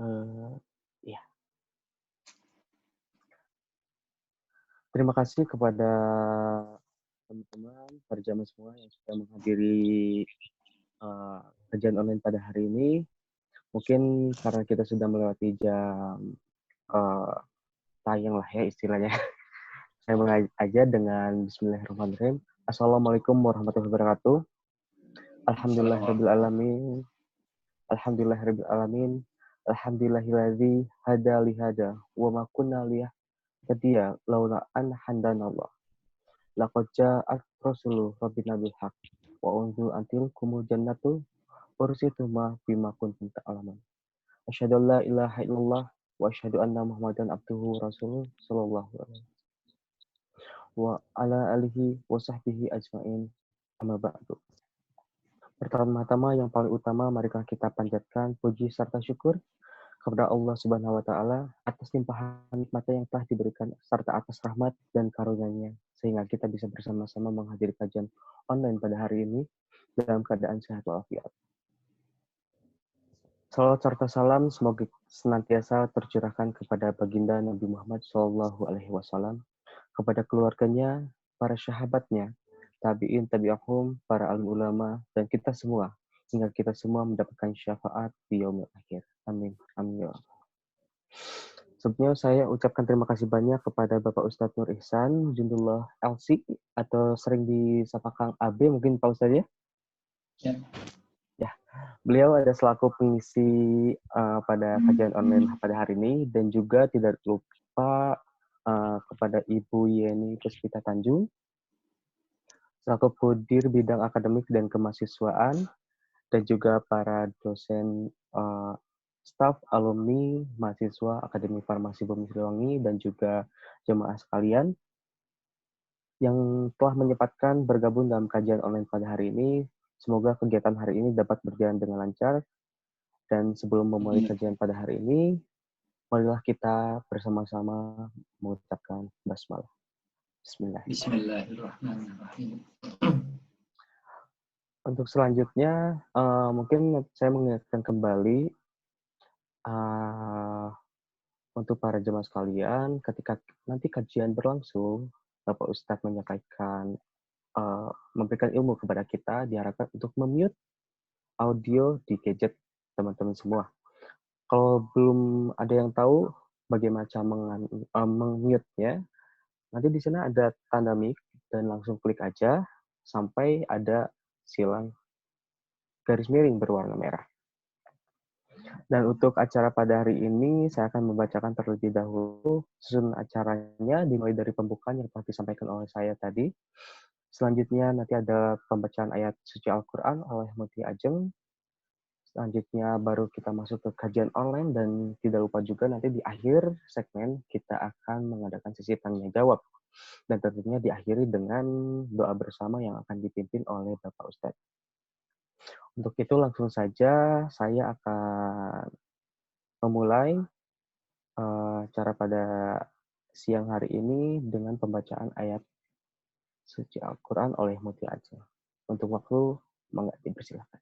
Eee, iya. Terima kasih kepada teman-teman Farjamah semua yang sudah menghadiri, kajian online pada hari ini. Mungkin karena kita sudah melewati jam, eee, tayang lah ya istilahnya. Saya mulai aja dengan bismillahirrahmanirrahim. Assalamualaikum warahmatullahi wabarakatuh. Alhamdulillahirabbil alamin. Alhamdulillahirabbil alamin. Alhamdulillahilladzi hada li hada wa ma kunna liyahtadiya laula an hadanallah. Laqad ja'at rasulu rabbina bil haqq wa unzil antil kumul jannatu ursitu ma bima kuntum ta'lamun. Asyhadu an la ilaha illallah wa asyhadu anna Muhammadan abduhu rasuluh sallallahu alaihi wa ala alihi wa sahbihi ajmain. Amma ba'du. Pertama-tama yang paling utama marilah kita panjatkan puji serta syukur kepada Allah Subhanahu wa taala atas limpahan nikmat-Nya yang telah diberikan serta atas rahmat dan karunia-Nya sehingga kita bisa bersama-sama menghadiri kajian online pada hari ini dalam keadaan sehat walafiat. Salawat serta salam semoga senantiasa tercurahkan kepada baginda Nabi Muhammad SAW, kepada keluarganya, para sahabatnya, tabi'in, tabi'ahum, para alim ulama, dan kita semua, hingga kita semua mendapatkan syafaat di yaumil akhir. Amin. Amin. Ya Allah. Sebelumnya saya ucapkan terima kasih banyak kepada Bapak Ustadz Nur Ihsan Jundullah LC, atau sering disapa Kang AB mungkin Pak Ustadz ya? Ya. Ya, beliau ada selaku pengisi pada kajian online pada hari ini, dan juga tidak lupa kepada Ibu Yeni Puspita Tanjung, selaku Kodir Bidang Akademik dan Kemahasiswaan, dan juga para dosen, staf, alumni, mahasiswa Akademi Farmasi Bumi Siliwangi, dan juga jemaah sekalian yang telah menyempatkan bergabung dalam kajian online pada hari ini. Semoga kegiatan hari ini dapat berjalan dengan lancar. Dan sebelum memulai kajian pada hari ini, marilah kita bersama-sama mengucapkan basmalah. Bismillah. Bismillahirrahmanirrahim. Untuk selanjutnya, mungkin saya mengingatkan kembali untuk para jemaah sekalian, ketika nanti kajian berlangsung, Bapak Ustadz menyampaikan, memberikan ilmu kepada kita, diharapkan untuk memute audio di gadget teman-teman semua. Kalau belum ada yang tahu bagaimana cara meng-mute-nya, nanti di sana ada tanda mic dan langsung klik aja sampai ada silang garis miring berwarna merah. Dan untuk acara pada hari ini, saya akan membacakan terlebih dahulu susunan acaranya, dimulai dari pembukaan yang telah disampaikan oleh saya tadi. Selanjutnya nanti ada pembacaan ayat suci Al-Quran oleh Muti Ajeng. Selanjutnya baru kita masuk ke kajian online, dan tidak lupa juga nanti di akhir segmen kita akan mengadakan sesi tanya jawab. Dan tentunya diakhiri dengan doa bersama yang akan dipimpin oleh Bapak Ustadz. Untuk itu langsung saja saya akan memulai acara pada siang hari ini dengan pembacaan ayat suci Al-Quran oleh Muti Aceh. Untuk waktu, mangga dipersilakan.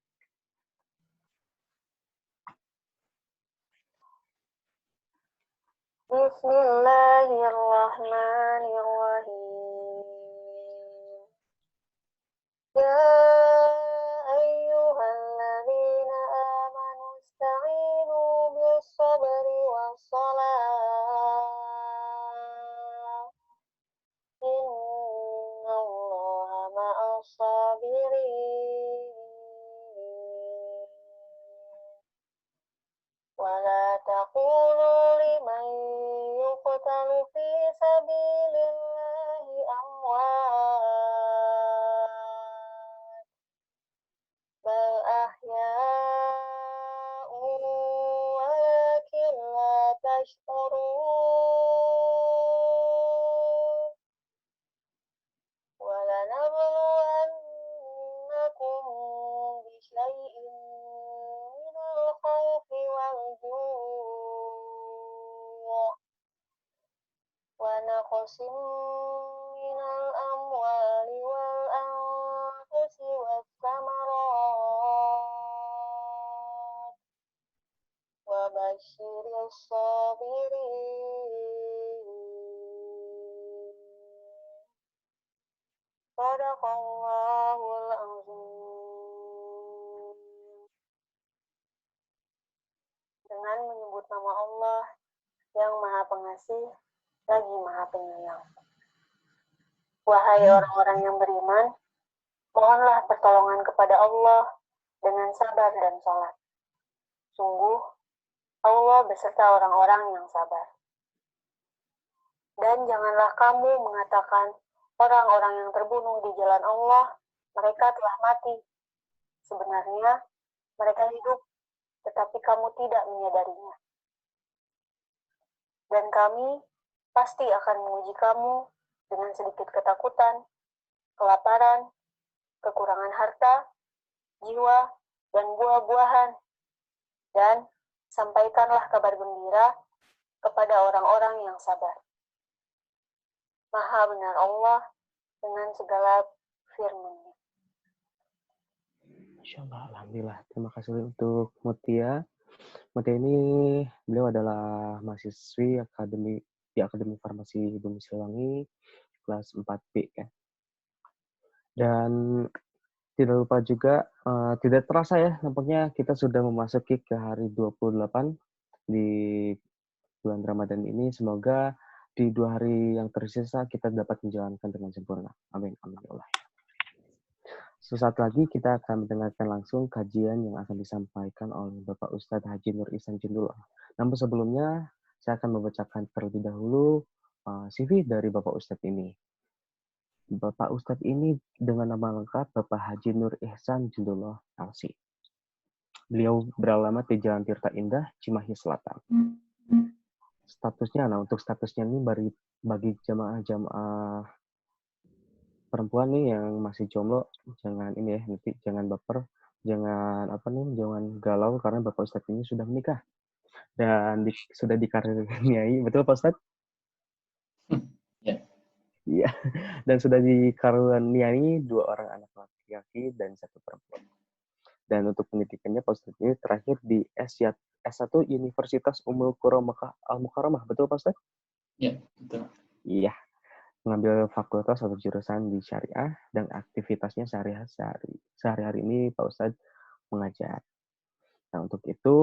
Bismillahirrahmanirrahim. Ya ayyuhalladzina amanu ista'inu bis sabri was salah. Innallaha ma'as sabirin. Wala taqulu liman yuqtalu fi sabilillahi amwat, bal ahya'un walakin la tash'urun. وَلَنَبْلُوَنَّكُم بِشَيْءٍ مِّنَ الْخَوْفِ وَالْجُوعِ وَنَقْصٍ مِّنَ الْأَمْوَالِ وَالْأَنفُسِ وَالثَّمَرَاتِ وَبَشِّرِ الصابرين. Sadaqallahul azim. Dengan menyebut nama Allah yang Maha Pengasih lagi Maha Penyayang. Wahai orang-orang yang beriman, mohonlah pertolongan kepada Allah dengan sabar dan salat. Sungguh, Allah beserta orang-orang yang sabar. Dan janganlah kamu mengatakan orang-orang yang terbunuh di jalan Allah, mereka telah mati. Sebenarnya, mereka hidup, tetapi kamu tidak menyadarinya. Dan kami pasti akan menguji kamu dengan sedikit ketakutan, kelaparan, kekurangan harta, jiwa, dan buah-buahan. Dan sampaikanlah kabar gembira kepada orang-orang yang sabar. Maha benar Allah dengan segala firman-Nya. Masya Allah, Alhamdulillah. Terima kasih untuk Mutia. Mutia ini, beliau adalah mahasiswi di Akademi Farmasi Bumi Siliwangi, kelas 4B ya. Dan tidak lupa juga, tidak terasa ya, nampaknya kita sudah memasuki ke hari 28 di bulan Ramadan ini. Semoga di 2 hari yang tersisa kita dapat menjalankan dengan sempurna. Amin. Amin. Ya Allah. Sesaat lagi kita akan mendengarkan langsung kajian yang akan disampaikan oleh Bapak Ustadz Haji Nur Ihsan Jindullah. Namun sebelumnya, saya akan membacakan terlebih dahulu CV dari Bapak Ustadz ini. Bapak Ustadz ini dengan nama lengkap Bapak Haji Nur Ihsan Jindullah LC. Beliau beralamat di Jalan Tirta Indah, Cimahi Selatan. Statusnya, untuk statusnya ini bagi jamaah-jamaah perempuan nih yang masih jomblo, jangan ini ya, nanti jangan baper, jangan galau karena Bapak Ustadz ini sudah menikah dan sudah dikaruniai, betul Pak Ustadz? Ya. Iya, dan sudah dikaruniai 2 orang anak laki-laki dan 1 perempuan. Dan untuk pendidikannya Pak Ustadz ini terakhir di S1 Universitas Ummul Qura Makkah Al-Mukarramah, betul Pak Ustadz? Ya, betul. Iya, mengambil fakultas atau jurusan di syariah dan aktivitasnya sehari-hari ini Pak Ustadz mengajar. Nah, untuk itu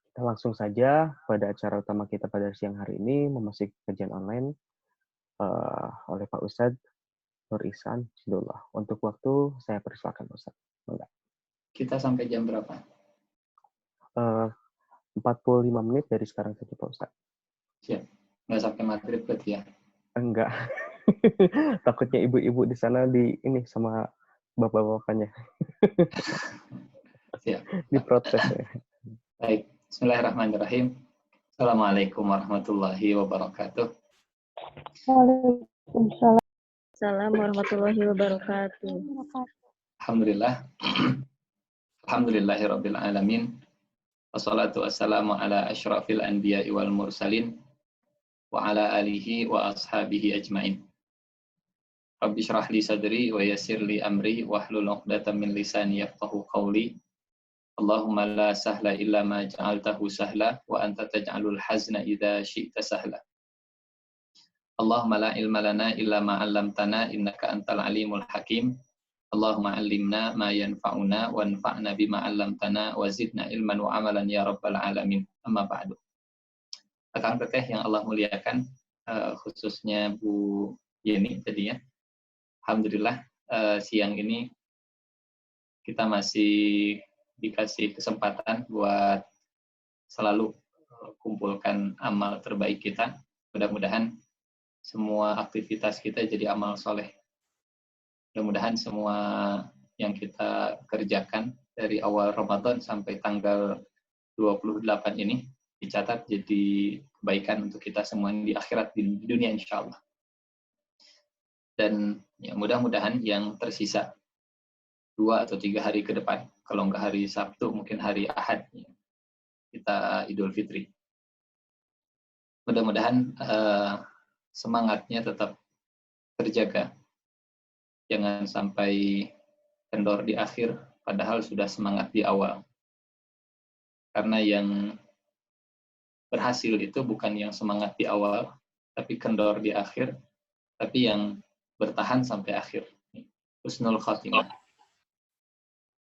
kita langsung saja pada acara utama kita pada siang hari ini, memasuki kajian online oleh Pak Ustadz Nur Ihsan Jindullah. Untuk waktu saya persilakan Pak Ustadz. Enggak. Kita sampai jam berapa? 45 menit dari sekarang saja Pak Ustadz. Siap. Nggak sampai maghrib berarti ya? Enggak. Takutnya ibu-ibu di sana sama bapak-bapaknya. Siap. Diprotes ya. Baik. Bismillahirrahmanirrahim. Assalamualaikum warahmatullahi wabarakatuh. Waalaikumsalam. Assalamualaikum warahmatullahi wabarakatuh. Alhamdulillah. Alhamdulillahirabbil alamin. Wassalatu wassalamu ala asyrafil anbiya'i wal mursalin wa ala alihi wa ashabihi ajmain. Rabbi syrah li sadri wa yassir li amri wahlul 'uqdatam min lisani yafqahu qawli. Allahumma la sahla illa ma ja'altahu sahla wa anta taj'alul hazna idza syi'ta sahla. Allahumma la ilma lana illa ma 'allamtana innaka antal alimul hakim. Allahumma 'allimna ma yanfa'una wanfa'na bima 'allamtana wa zidna ilman wa 'amalan ya rabbal alamin. Amma ba'du. Rekan teteh yang Allah muliakan, khususnya Bu Yeni tadi ya. Alhamdulillah siang ini kita masih dikasih kesempatan buat selalu kumpulkan amal terbaik kita. Mudah-mudahan semua aktivitas kita jadi amal soleh. Mudah-mudahan semua yang kita kerjakan dari awal Ramadan sampai tanggal 28 ini dicatat jadi kebaikan untuk kita semua di akhirat, di dunia insya Allah. Dan ya, mudah-mudahan yang tersisa 2 atau 3 hari ke depan, kalau nggak hari Sabtu, mungkin hari Ahad, ya, kita Idul Fitri. Mudah-mudahan semangatnya tetap terjaga. Jangan sampai kendor di akhir, padahal sudah semangat di awal. Karena yang berhasil itu bukan yang semangat di awal, tapi kendor di akhir, tapi yang bertahan sampai akhir. Husnul khotimah.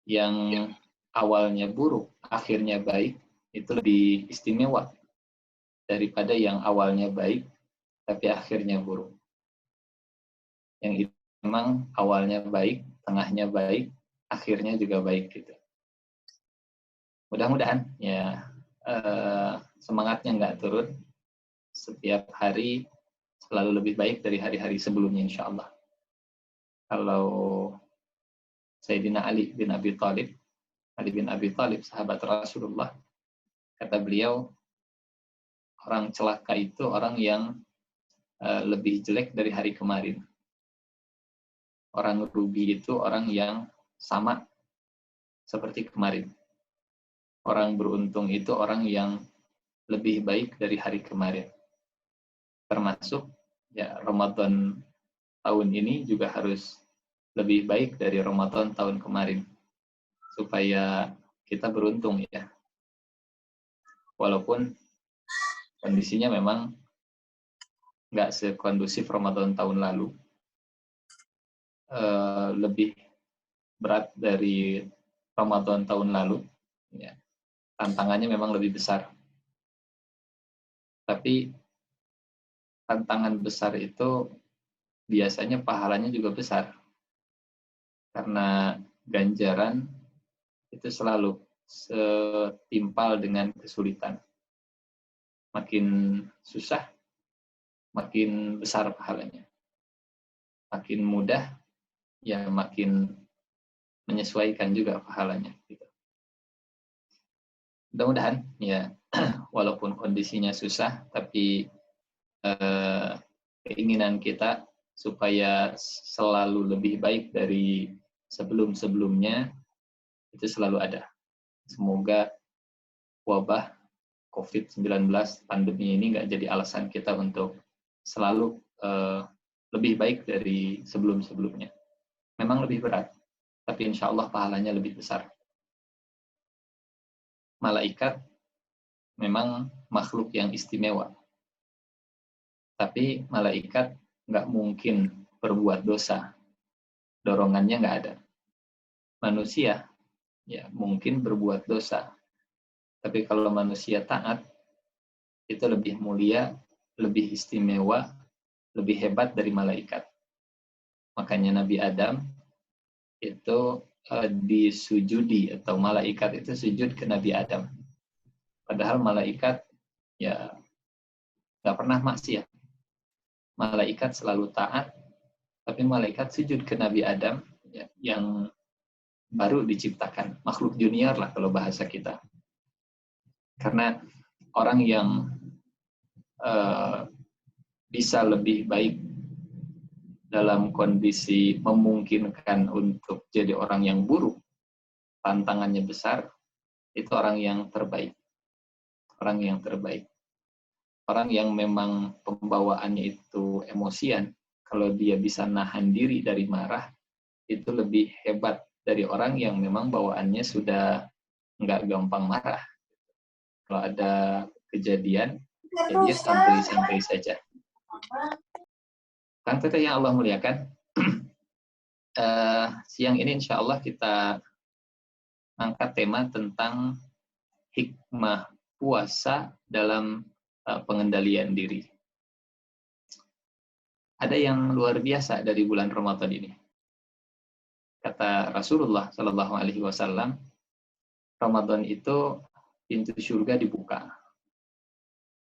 Yang awalnya buruk, akhirnya baik, itu lebih istimewa daripada yang awalnya baik, tapi akhirnya buruk. Yang itu memang awalnya baik, tengahnya baik, akhirnya juga baik gitu. Mudah-mudahan ya semangatnya nggak turun, setiap hari selalu lebih baik dari hari-hari sebelumnya insya Allah. Kalau Sayyidina Ali bin Abi Thalib, sahabat Rasulullah, kata beliau, orang celaka itu orang yang lebih jelek dari hari kemarin. Orang rugi itu orang yang sama seperti kemarin. Orang beruntung itu orang yang lebih baik dari hari kemarin. Termasuk ya Ramadan tahun ini juga harus lebih baik dari Ramadan tahun kemarin. Supaya kita beruntung ya. Walaupun kondisinya memang nggak sekondusif Ramadan tahun lalu. Lebih berat dari Ramadan tahun lalu. Ya. Tantangannya memang lebih besar. Tapi tantangan besar itu biasanya pahalanya juga besar. Karena ganjaran itu selalu setimpal dengan kesulitan. Makin susah, makin besar pahalanya. Makin mudah, ya makin menyesuaikan juga pahalanya. Gitu. Mudah-mudahan ya walaupun kondisinya susah, tapi keinginan kita supaya selalu lebih baik dari sebelum-sebelumnya itu selalu ada. Semoga wabah COVID-19 pandemi ini nggak jadi alasan kita untuk selalu lebih baik dari sebelum-sebelumnya. Memang lebih berat, tapi insya Allah pahalanya lebih besar. Malaikat memang makhluk yang istimewa. Tapi malaikat nggak mungkin berbuat dosa. Dorongannya nggak ada. Manusia ya mungkin berbuat dosa. Tapi kalau manusia taat, itu lebih mulia, lebih istimewa, lebih hebat dari malaikat. Makanya Nabi Adam itu disujudi, atau malaikat itu sujud ke Nabi Adam. Padahal malaikat ya nggak pernah maksiat. Malaikat selalu taat, tapi malaikat sujud ke Nabi Adam ya, yang baru diciptakan, makhluk junior lah kalau bahasa kita. Karena orang yang bisa lebih baik dalam kondisi memungkinkan untuk jadi orang yang buruk, tantangannya besar, itu orang yang terbaik. Orang yang terbaik. Orang yang memang pembawaannya itu emosian, kalau dia bisa nahan diri dari marah, itu lebih hebat dari orang yang memang bawaannya sudah nggak gampang marah. Kalau ada kejadian, ya dia santai-santai saja. Kan kita yang Allah muliakan, siang ini insya Allah kita angkat tema tentang hikmah puasa dalam pengendalian diri. Ada yang luar biasa dari bulan Ramadan ini. Kata Rasulullah Shallallahu Alaihi Wasallam, Ramadan itu pintu surga dibuka,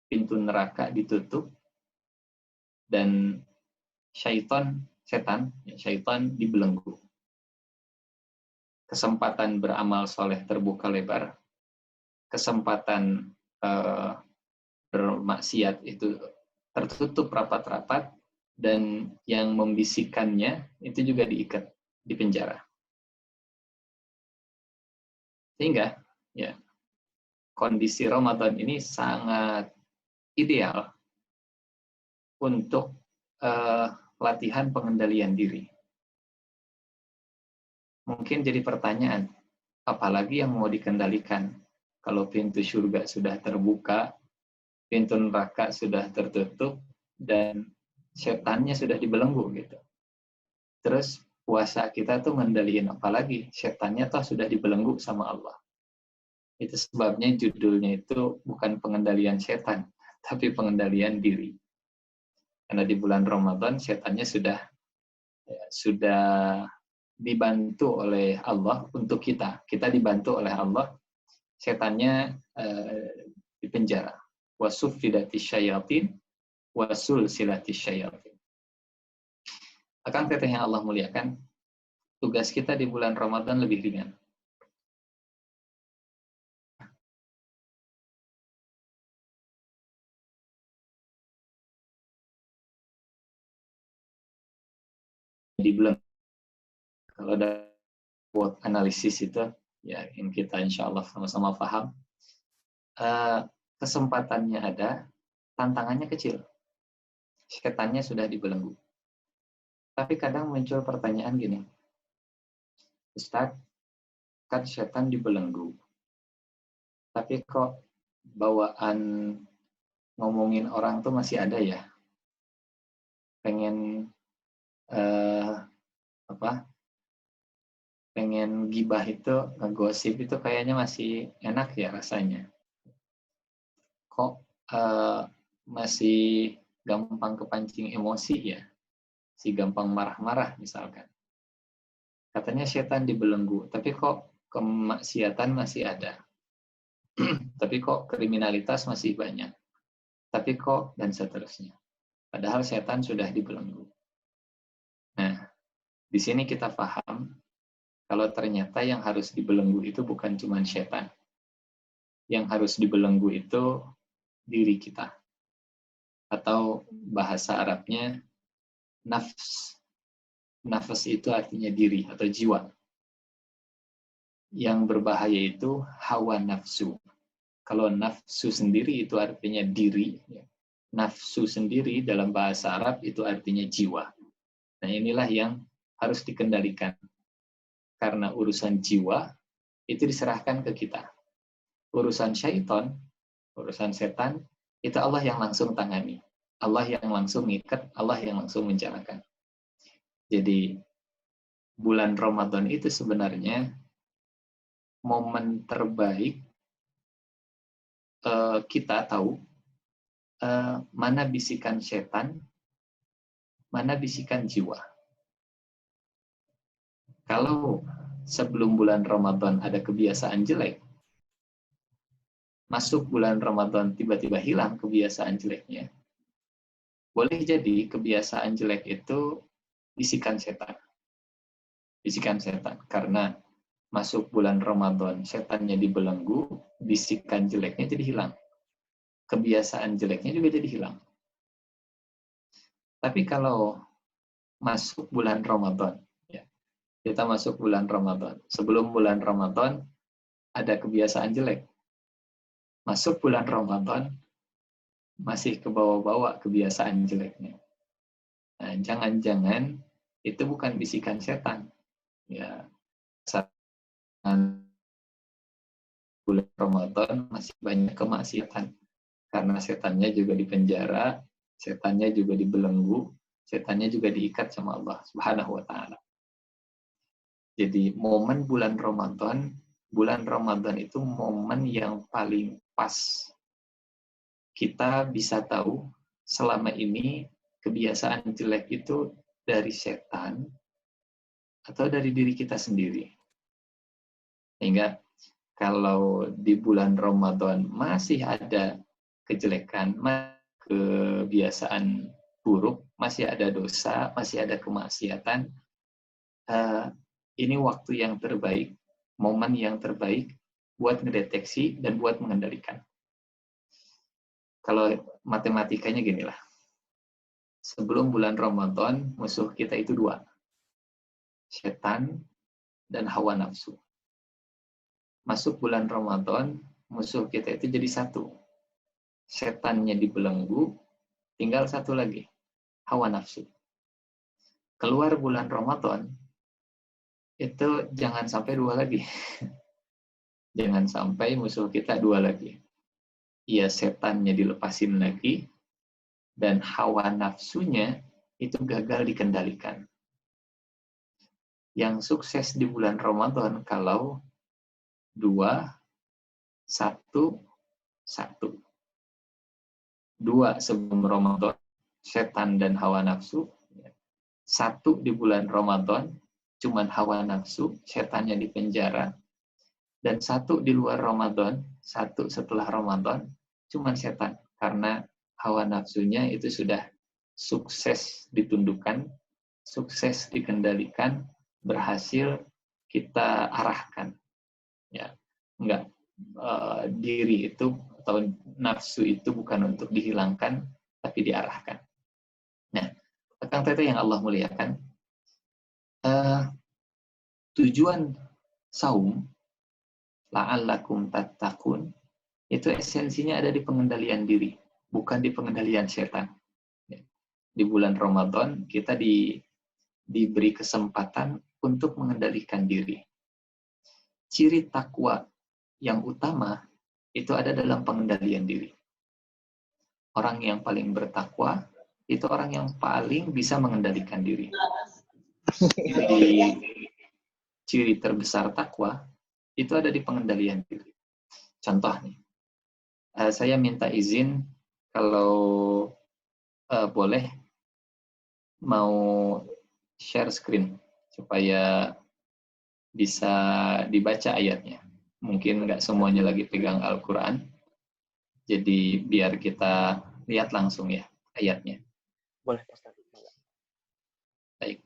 pintu neraka ditutup, dan syaitan dibelenggu. Kesempatan beramal soleh terbuka lebar, kesempatan bermaksiat itu tertutup rapat-rapat, dan yang membisikkannya itu juga diikat di penjara. Sehingga ya kondisi Ramadan ini sangat ideal untuk latihan pengendalian diri. Mungkin jadi pertanyaan, apalagi yang mau dikendalikan? Kalau pintu surga sudah terbuka, pintu neraka sudah tertutup, dan setannya sudah dibelenggu gitu. Terus puasa kita tuh ngandalin apalagi, setannya toh sudah dibelenggu sama Allah. Itu sebabnya judulnya itu bukan pengendalian setan, tapi pengendalian diri. Karena di bulan Ramadan setannya sudah dibantu oleh Allah untuk kita. Kita dibantu oleh Allah, setannya dipenjara. Wasuffidatis syayatin wasul silatis syayatin. Akan teteh yang Allah muliakan, tugas kita di bulan Ramadan lebih ringan. Di bulan, kalau ada buat analisis itu, ya yang kita insya Allah sama-sama paham, kesempatannya ada, tantangannya kecil. Setannya sudah dibelenggu. Tapi kadang muncul pertanyaan gini, Ustadz, kan setan dibelenggu, tapi kok bawaan ngomongin orang tuh masih ada ya? Pengen pengen gibah itu, ngegosip itu kayaknya masih enak ya rasanya. Kok masih gampang kepancing emosi ya? Si gampang marah-marah misalkan. Katanya setan dibelenggu, tapi kok kemaksiatan masih ada. Tapi kok kriminalitas masih banyak. Tapi kok, dan seterusnya. Padahal setan sudah dibelenggu. Nah, di sini kita paham kalau ternyata yang harus dibelenggu itu bukan cuma setan. Yang harus dibelenggu itu diri kita. Atau bahasa Arabnya nafs. Nafas itu artinya diri atau jiwa. Yang berbahaya itu hawa nafsu. Kalau nafsu sendiri itu artinya diri. Nafsu sendiri dalam bahasa Arab itu artinya jiwa. Nah, inilah yang harus dikendalikan. Karena urusan jiwa itu diserahkan ke kita. Urusan syaitan, urusan setan, itu Allah yang langsung tangani. Allah yang langsung ngikat, Allah yang langsung menjalankan. Jadi, bulan Ramadan itu sebenarnya momen terbaik kita tahu mana bisikan setan, mana bisikan jiwa. Kalau sebelum bulan Ramadan ada kebiasaan jelek, masuk bulan Ramadan tiba-tiba hilang kebiasaan jeleknya, boleh jadi kebiasaan jelek itu bisikan setan. Bisikan setan. Karena masuk bulan Ramadan, setannya dibelenggu, bisikan jeleknya jadi hilang. Kebiasaan jeleknya juga jadi hilang. Tapi kalau masuk bulan Ramadan, ya, kita masuk bulan Ramadan. Sebelum bulan Ramadan, ada kebiasaan jelek. Masuk bulan Ramadan, masih kebawa-bawa kebiasaan jeleknya. Nah, jangan-jangan itu bukan bisikan setan. Ya, saat bulan Ramadan masih banyak kemaksiatan. Karena setannya juga dipenjara, setannya juga dibelenggu, setannya juga diikat sama Allah Subhanahu wa Ta'ala. Jadi momen bulan Ramadan itu momen yang paling pas. Kita bisa tahu selama ini kebiasaan jelek itu dari setan atau dari diri kita sendiri. Sehingga kalau di bulan Ramadan masih ada kejelekan, kebiasaan buruk, masih ada dosa, masih ada kemaksiatan, ini waktu yang terbaik, momen yang terbaik buat ngedeteksi dan buat mengendalikan. Kalau matematikanya ginilah, sebelum bulan Ramadan, musuh kita itu dua, setan dan hawa nafsu. Masuk bulan Ramadan, musuh kita itu jadi satu, setannya dibelenggu, tinggal satu lagi, hawa nafsu. Keluar bulan Ramadan, itu jangan sampai dua lagi. Jangan sampai musuh kita dua lagi. ya setannya dilepasin lagi, dan hawa nafsunya itu gagal dikendalikan. Yang sukses di bulan Ramadan kalau 2, 1, 1. 2 sebelum Ramadan, setan dan hawa nafsu. 1 di bulan Ramadan, cuman hawa nafsu, setannya di penjara. Dan 1 di luar Ramadan, 1 setelah Ramadan, cuman setan. Karena hawa nafsunya itu sudah sukses ditundukkan, sukses dikendalikan, berhasil kita arahkan. Ya, enggak, diri itu atau nafsu itu bukan untuk dihilangkan, tapi diarahkan. Nah, Kang Teteh yang Allah muliakan, tujuan saum, la'allakum tattaqun, itu esensinya ada di pengendalian diri, bukan di pengendalian setan. Di bulan Ramadan, kita diberi kesempatan untuk mengendalikan diri. Ciri takwa yang utama itu ada dalam pengendalian diri. Orang yang paling bertakwa itu orang yang paling bisa mengendalikan diri. Jadi ciri terbesar takwa itu ada di pengendalian diri. Contoh nih, saya minta izin kalau boleh mau share screen supaya bisa dibaca ayatnya. Mungkin nggak semuanya lagi pegang Al-Quran, jadi biar kita lihat langsung ya ayatnya. Boleh, Ustaz. Baik,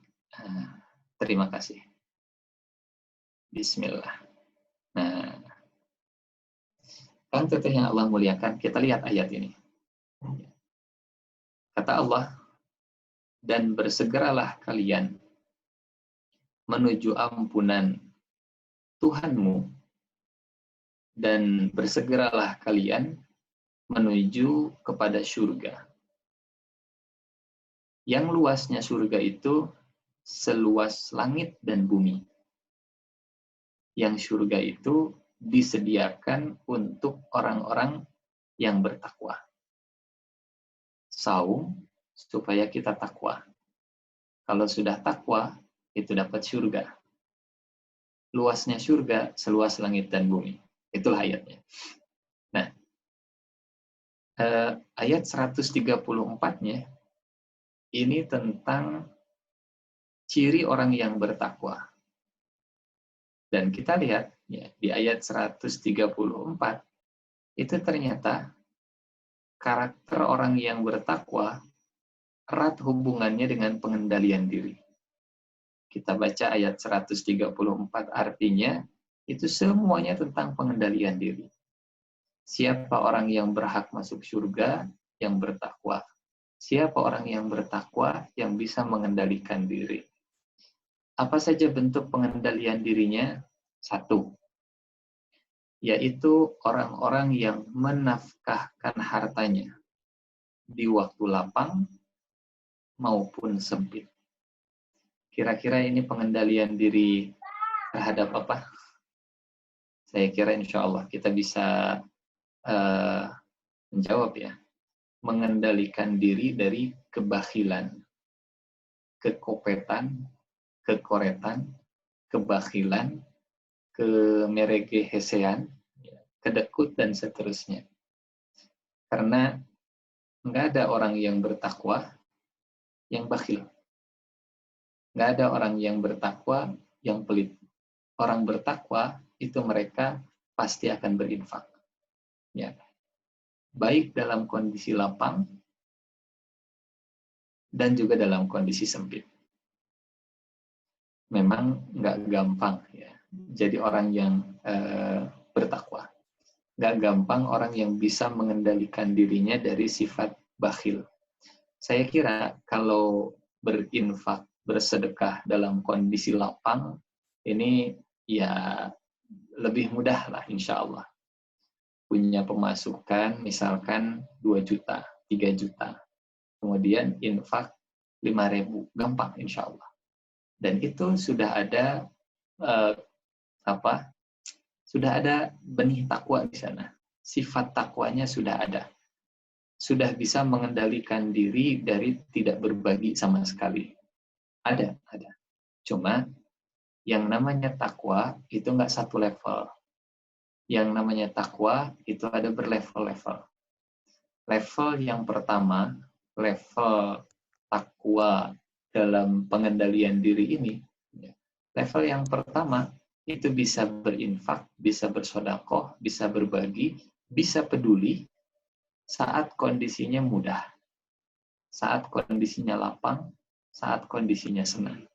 terima kasih. Bismillah. Nah, kan teteh yang Allah muliakan, kita lihat ayat ini. Kata Allah, dan bersegeralah kalian menuju ampunan Tuhanmu, dan bersegeralah kalian menuju kepada surga. Yang luasnya surga itu seluas langit dan bumi. Yang surga itu disediakan untuk orang-orang yang bertakwa. Saum supaya kita takwa. Kalau sudah takwa, itu dapat surga. Luasnya surga seluas langit dan bumi. Itulah ayatnya. Nah, ayat 134-nya ini tentang ciri orang yang bertakwa. Dan kita lihat ya, di ayat 134 itu ternyata karakter orang yang bertakwa erat hubungannya dengan pengendalian diri. Kita baca ayat 134, artinya itu semuanya tentang pengendalian diri. Siapa orang yang berhak masuk surga? Yang bertakwa. Siapa orang yang bertakwa yang bisa mengendalikan diri? Apa saja bentuk pengendalian dirinya? 1, yaitu orang-orang yang menafkahkan hartanya di waktu lapang maupun sempit. Kira-kira ini pengendalian diri terhadap apa? Saya kira insya Allah kita bisa menjawab ya. Mengendalikan diri dari kebakhilan, kekopetan, kekoretan, kebakhilan, kemeregehesean, kedekut, dan seterusnya. Karena nggak ada orang yang bertakwa yang bakhil. Nggak ada orang yang bertakwa yang pelit. Orang bertakwa itu mereka pasti akan berinfak. Ya. Baik dalam kondisi lapang dan juga dalam kondisi sempit. Memang nggak gampang ya. Jadi orang yang bertakwa. Nggak gampang orang yang bisa mengendalikan dirinya dari sifat bakhil. Saya kira kalau berinfak, bersedekah dalam kondisi lapang, ini ya lebih mudah lah insya Allah. Punya pemasukan misalkan 2 juta, 3 juta. Kemudian infak 5.000, gampang insya Allah. Dan itu sudah ada sudah ada benih takwa di sana. sifat takwanya sudah ada. Sudah bisa mengendalikan diri dari tidak berbagi sama sekali. Ada. Cuma yang namanya takwa itu nggak satu level. Yang namanya takwa itu ada berlevel-level. Level yang pertama, level takwa dalam pengendalian diri ini, level yang pertama itu bisa berinfak, bisa bersedekah, bisa berbagi, bisa peduli saat kondisinya mudah, saat kondisinya lapang, saat kondisinya senang.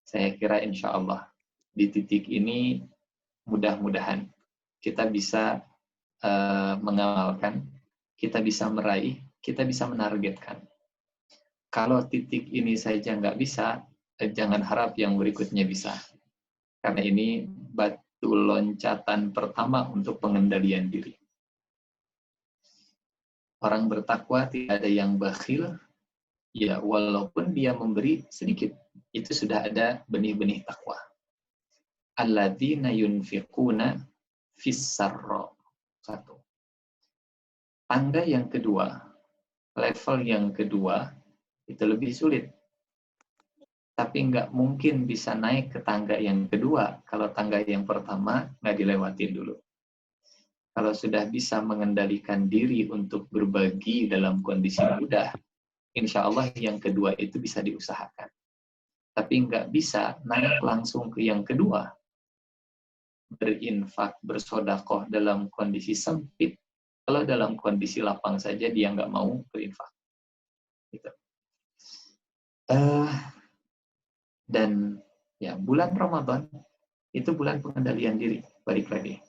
Saya kira insya Allah di titik ini mudah-mudahan kita bisa mengamalkan, kita bisa meraih, kita bisa menargetkan. Kalau titik ini saja nggak bisa, jangan harap yang berikutnya bisa. Karena ini batu loncatan pertama untuk pengendalian diri. Orang bertakwa tidak ada yang bakhil, ya walaupun dia memberi sedikit, itu sudah ada benih-benih takwa. Alladzina yunfiquna fis-sarra. Satu. Tangga yang kedua, level yang kedua, itu lebih sulit. Tapi nggak mungkin bisa naik ke tangga yang kedua kalau tangga yang pertama nggak dilewatin dulu. Kalau sudah bisa mengendalikan diri untuk berbagi dalam kondisi mudah, insya Allah yang kedua itu bisa diusahakan. Tapi nggak bisa naik langsung ke yang kedua. Berinfak, bersodakoh dalam kondisi sempit. Kalau dalam kondisi lapang saja dia nggak mau berinfak. Gitu. Dan ya bulan Ramadan itu bulan pengendalian diri, balik lagi.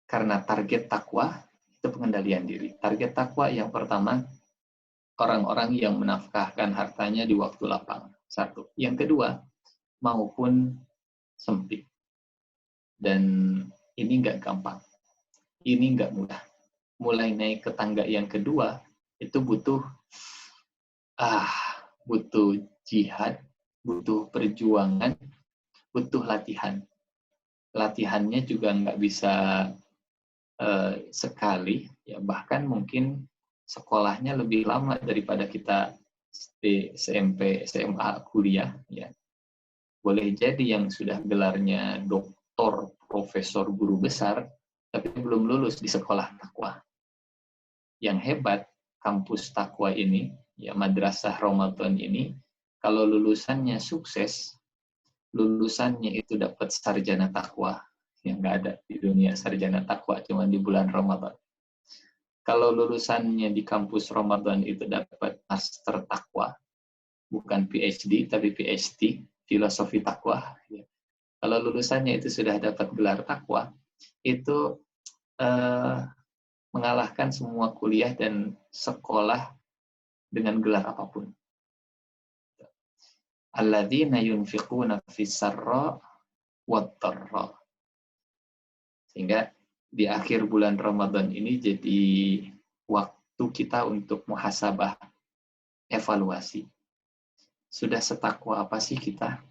Karena target takwa itu pengendalian diri. Target takwa yang pertama, orang-orang yang menafkahkan hartanya di waktu lapang. Satu. Yang kedua, maupun sempit. Dan ini nggak gampang. Ini nggak mudah. Mulai naik ke tangga yang kedua, itu butuh jihad, butuh perjuangan, butuh latihan. Latihannya juga nggak bisa sekali, ya bahkan mungkin sekolahnya lebih lama daripada kita di SMP, SMA, kuliah. Ya. Boleh jadi yang sudah gelarnya doktor, profesor, guru besar, tapi belum lulus di sekolah takwa. Yang hebat, kampus takwa ini, ya madrasah Ramadan ini, kalau lulusannya sukses, lulusannya itu dapat sarjana takwa. Yang nggak ada di dunia sarjana takwa, cuma di bulan Ramadan. Kalau lulusannya di kampus Ramadan itu dapat master takwa, bukan PhD, tapi PhD, filosofi takwa. Kalau lulusannya itu sudah dapat gelar takwa, itu mengalahkan semua kuliah dan sekolah dengan gelar apapun. Alladzina yunfiquna fis-sarra wad-dharra. Sehingga di akhir bulan Ramadan ini jadi waktu kita untuk muhasabah, evaluasi. Sudah setakwa apa sih kita?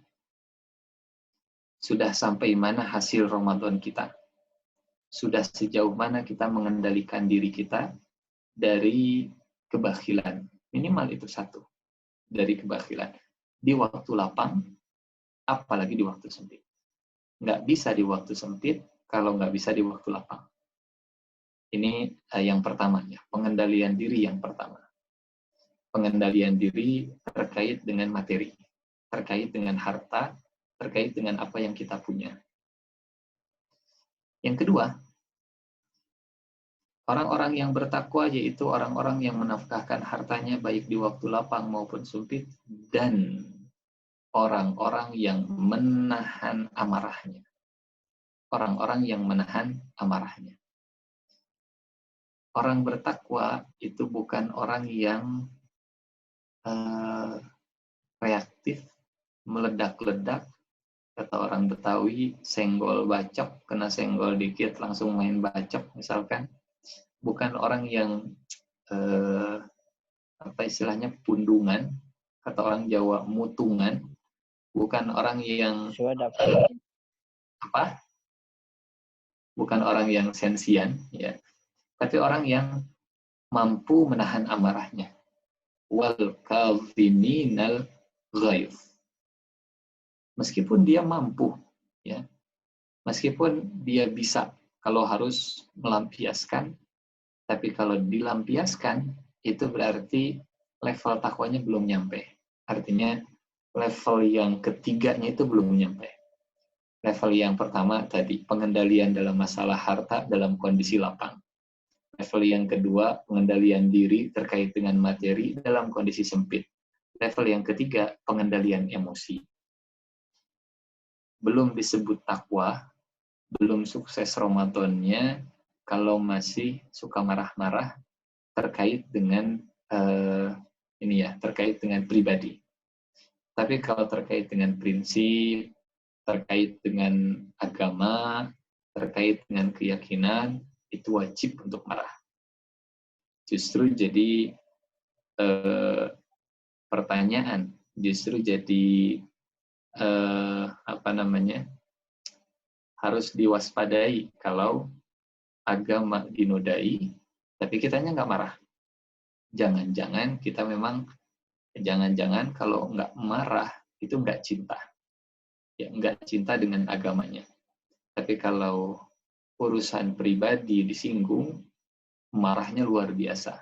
Sudah sampai mana hasil Ramadan kita? Sudah sejauh mana kita mengendalikan diri kita dari kebakhilan? Minimal itu satu. Dari kebakhilan. Di waktu lapang, apalagi di waktu sempit. Nggak bisa di waktu sempit, kalau nggak bisa di waktu lapang. Ini yang pertama, ya, pengendalian diri yang pertama. Pengendalian diri terkait dengan materi, terkait dengan harta, terkait dengan apa yang kita punya. Yang kedua, orang-orang yang bertakwa yaitu orang-orang yang menafkahkan hartanya baik di waktu lapang maupun sempit, dan orang-orang yang menahan amarahnya. Orang-orang yang menahan amarahnya. Orang bertakwa itu bukan orang yang reaktif, meledak-ledak, kata orang Betawi, senggol bacok, kena senggol dikit langsung main bacok misalkan. Bukan orang yang apa istilahnya pundungan, kata orang Jawa mutungan. Bukan orang yang apa? bukan orang yang sensian, ya, tapi orang yang mampu menahan amarahnya. Wal kadhiminal ghaidh. Meskipun dia mampu, ya, meskipun dia bisa, kalau harus melampiaskan, tapi kalau dilampiaskan, itu berarti level takwanya belum nyampe. Artinya level yang ketiganya itu belum nyampe. Level yang pertama tadi, pengendalian dalam masalah harta dalam kondisi lapang. Level yang kedua, pengendalian diri terkait dengan materi dalam kondisi sempit. Level yang ketiga, pengendalian emosi. Belum disebut takwa, belum sukses Ramadannya, kalau masih suka marah-marah terkait dengan terkait dengan pribadi. Tapi kalau terkait dengan prinsip, terkait dengan agama, terkait dengan keyakinan, itu wajib untuk marah. Justru jadi pertanyaan, justru jadi harus diwaspadai kalau agama dinodai, tapi kitanya nggak marah. Jangan-jangan kita memang, jangan-jangan kalau nggak marah itu nggak cinta. Ya, nggak cinta dengan agamanya. Tapi kalau urusan pribadi disinggung, marahnya luar biasa.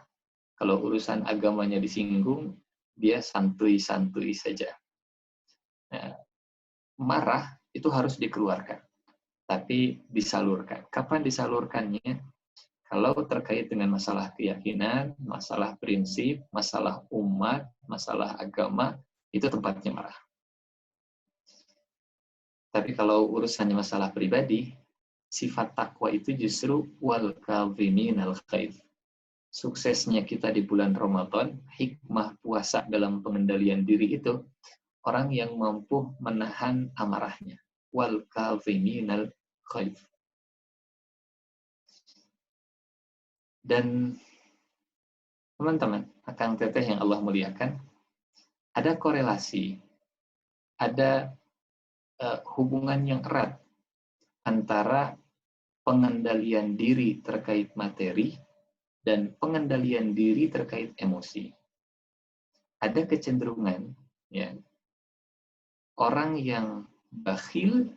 Kalau urusan agamanya disinggung, dia santuy-santuy saja. Nah, marah itu harus dikeluarkan, tapi disalurkan. Kapan disalurkannya? Kalau terkait dengan masalah keyakinan, masalah prinsip, masalah umat, masalah agama, itu tempatnya marah. Tapi kalau urusannya masalah pribadi, sifat takwa itu justru wal kadhiminal ghaidh. Suksesnya kita di bulan Ramadan, hikmah puasa dalam pengendalian diri itu, orang yang mampu menahan amarahnya. Wal kadhiminal ghaidh. Dan teman-teman, akang teteh yang Allah muliakan, ada korelasi, ada hubungan yang erat antara pengendalian diri terkait materi dan pengendalian diri terkait emosi. Ada kecenderungan, ya, orang yang bakhil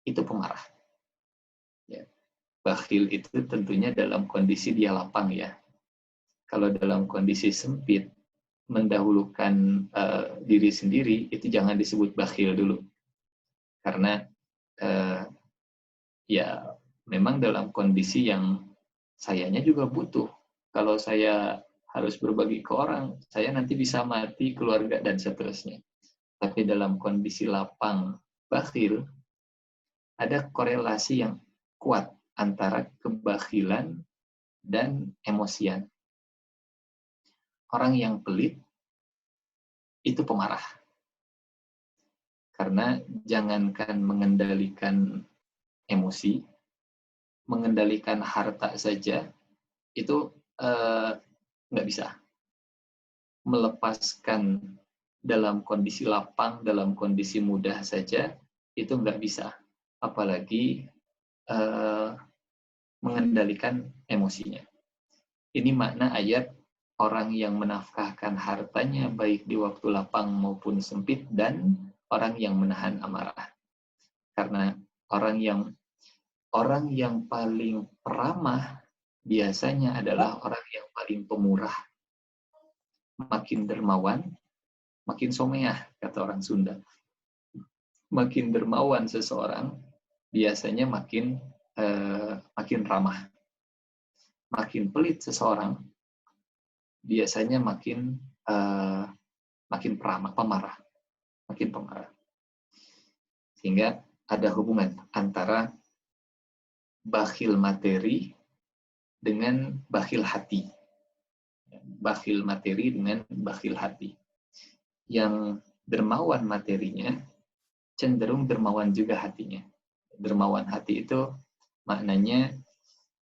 itu pemarah. Ya, bakhil itu tentunya dalam kondisi dia lapang, ya. Kalau dalam kondisi sempit, mendahulukan diri sendiri, itu jangan disebut bakhil dulu. Karena ya memang dalam kondisi yang sayanya juga butuh. Kalau saya harus berbagi ke orang, saya nanti bisa mati, keluarga, dan seterusnya. Tapi dalam kondisi lapang, bakhil, ada korelasi yang kuat antara kebakhilan dan emosian. Orang yang pelit, itu pemarah. Karena jangankan mengendalikan emosi, mengendalikan harta saja, itu nggak bisa. Melepaskan dalam kondisi lapang, dalam kondisi mudah saja, itu nggak bisa. Apalagi mengendalikan emosinya. Ini makna ayat orang yang menafkahkan hartanya baik di waktu lapang maupun sempit, dan orang yang menahan amarah. Karena orang yang paling peramah biasanya adalah orang yang paling pemurah. Makin dermawan, makin someah, kata orang Sunda. Makin dermawan seseorang, biasanya makin ramah. Makin pelit seseorang, biasanya makin pemarah. Makin pemarah. Sehingga ada hubungan antara bakhil materi dengan bakhil hati. Bakhil materi dengan bakhil hati. Yang dermawan materinya, cenderung dermawan juga hatinya. Dermawan hati itu maknanya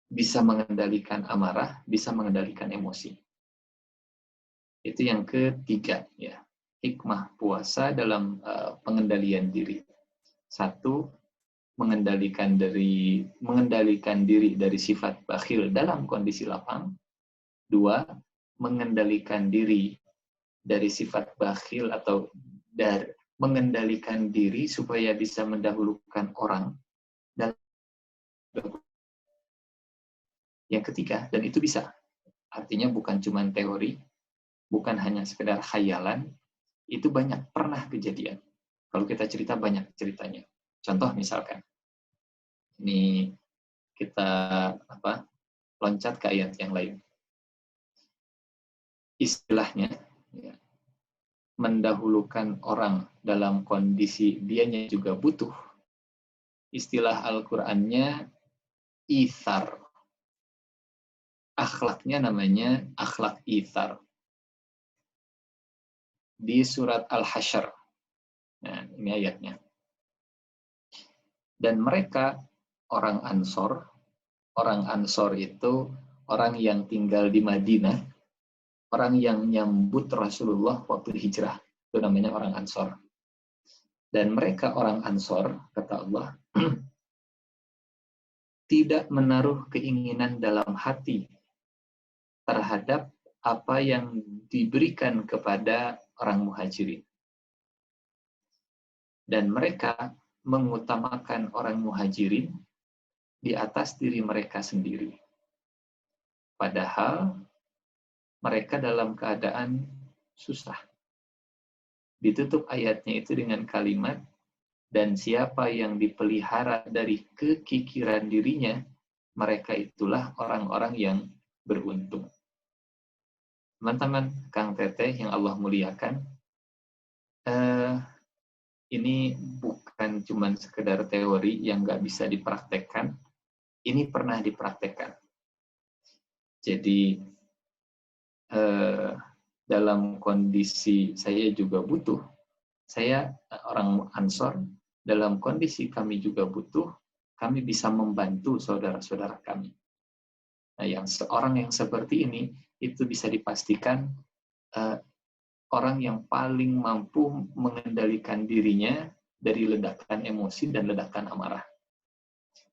bisa mengendalikan amarah, bisa mengendalikan emosi. Itu yang ketiga, ya. Hikmah puasa dalam pengendalian diri. Satu, mengendalikan diri dari sifat bakhil dalam kondisi lapang. 2, mengendalikan diri dari sifat bakhil atau mengendalikan diri supaya bisa mendahulukan orang. Dan yang ketiga, dan itu bisa. Artinya bukan cuma teori, bukan hanya sekedar khayalan, itu banyak pernah kejadian. Kalau kita cerita banyak ceritanya. Contoh misalkan, ini kita loncat ke ayat yang lain. Istilahnya, ya, mendahulukan orang dalam kondisi dianya juga butuh. Istilah Al-Qur'annya ithar. Akhlaknya namanya akhlak ithar. Di surat Al-Hasyr. Nah, ini ayatnya. Dan mereka orang Ansor itu orang yang tinggal di Madinah, orang yang nyambut Rasulullah waktu hijrah. Itu namanya orang Ansor. Dan mereka orang Ansor, kata Allah, tidak menaruh keinginan dalam hati terhadap apa yang diberikan kepada orang Muhajirin. Dan mereka mengutamakan orang Muhajirin di atas diri mereka sendiri. Padahal mereka dalam keadaan susah. Ditutup ayatnya itu dengan kalimat, dan siapa yang dipelihara dari kekikiran dirinya, mereka itulah orang-orang yang beruntung. Teman-teman, Kang Teteh yang Allah muliakan, ini bukan cuma sekedar teori yang nggak bisa dipraktekkan, ini pernah dipraktekkan. Jadi, dalam kondisi saya juga butuh, saya orang Ansor, dalam kondisi kami juga butuh, kami bisa membantu saudara-saudara kami. Nah, seorang yang seperti ini, itu bisa dipastikan orang yang paling mampu mengendalikan dirinya dari ledakan emosi dan ledakan amarah.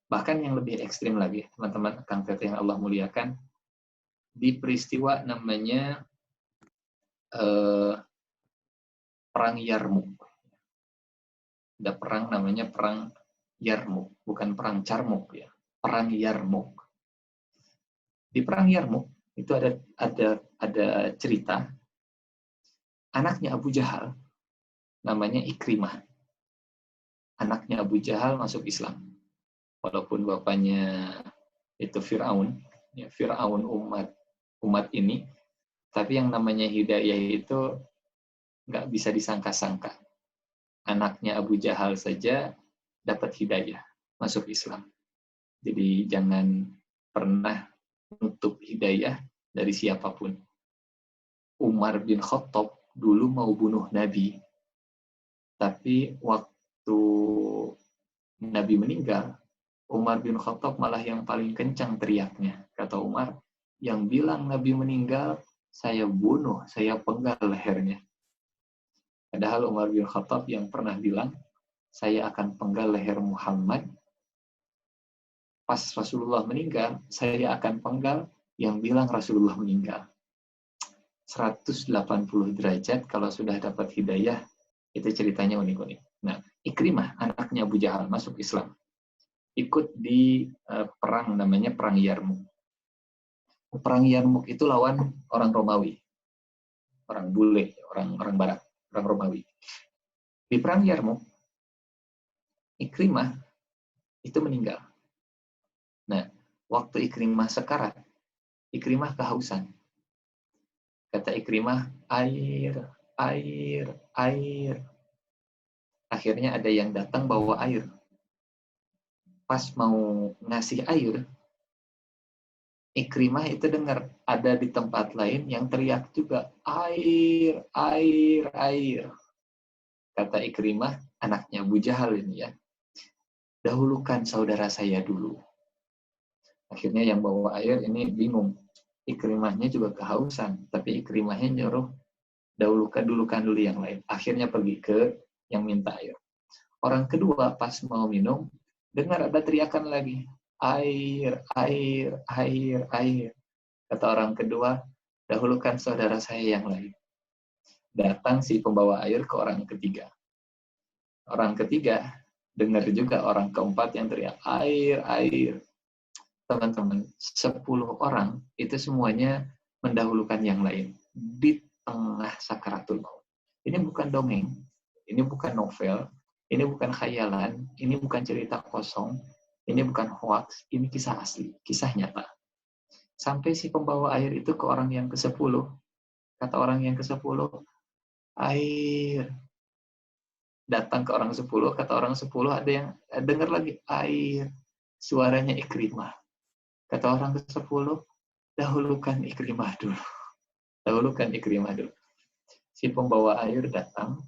Bahkan yang lebih ekstrim lagi, teman-teman, Kang Teteh yang Allah muliakan, di peristiwa namanya Perang Yarmuk. Ada perang namanya Perang Yarmuk, bukan Perang Carmuk, ya. Perang Yarmuk. Di Perang Yarmuk itu ada cerita anaknya Abu Jahal, namanya Ikrimah. Anaknya Abu Jahal masuk Islam. Walaupun bapaknya itu Fir'aun, ya, Fir'aun umat ini, tapi yang namanya hidayah itu nggak bisa disangka-sangka. Anaknya Abu Jahal saja dapat hidayah, masuk Islam. Jadi jangan pernah menutup hidayah dari siapapun. Umar bin Khattab dulu mau bunuh Nabi, tapi waktu Nabi meninggal, Umar bin Khattab malah yang paling kencang teriaknya. Kata Umar, yang bilang Nabi meninggal, saya bunuh, saya penggal lehernya. Padahal Umar bin Khattab yang pernah bilang, saya akan penggal leher Muhammad. Pas Rasulullah meninggal, saya akan penggal yang bilang Rasulullah meninggal. 180 derajat kalau sudah dapat hidayah, itu ceritanya unik-unik. Nah, Ikrimah, anaknya Abu Jahal, masuk Islam. Ikut di perang namanya Perang Yarmuk. Perang Yarmuk itu lawan orang Romawi. Orang bule, orang barat, orang Romawi. Di Perang Yarmuk, Ikrimah itu meninggal. Nah, waktu Ikrimah sekarat, Ikrimah kehausan. Kata Ikrimah, air, air, air. Akhirnya ada yang datang bawa air. Pas mau ngasih air, Ikrimah itu dengar ada di tempat lain yang teriak juga, air, air, air. Kata Ikrimah, anaknya Abu Jahal ini ya, dahulukan saudara saya dulu. Akhirnya yang bawa air ini bingung. Ikrimahnya juga kehausan, tapi Ikrimahnya nyuruh dahulukan dulu yang lain. Akhirnya pergi ke yang minta air. Orang kedua pas mau minum, Dengar ada teriakan lagi. Air, air, air, air. Kata orang kedua, dahulukan saudara saya yang lain. Datang si pembawa air ke orang ketiga. Orang ketiga, dengar juga orang keempat yang teriak, air, air. Teman-teman, 10 orang itu semuanya mendahulukan yang lain. Di tengah sakaratul maut. Ini bukan dongeng, ini bukan novel, ini bukan khayalan, ini bukan cerita kosong, ini bukan hoax, ini kisah asli, kisah nyata. Sampai si pembawa air itu ke orang yang ke-10, kata orang yang ke-10, air. Datang ke orang 10, kata orang 10, ada yang dengar lagi, air. Suaranya Ikrimah. Kata orang ke-10, dahulukan Ikrimah dulu. Dahulukan Ikrimah dulu. Si pembawa air datang,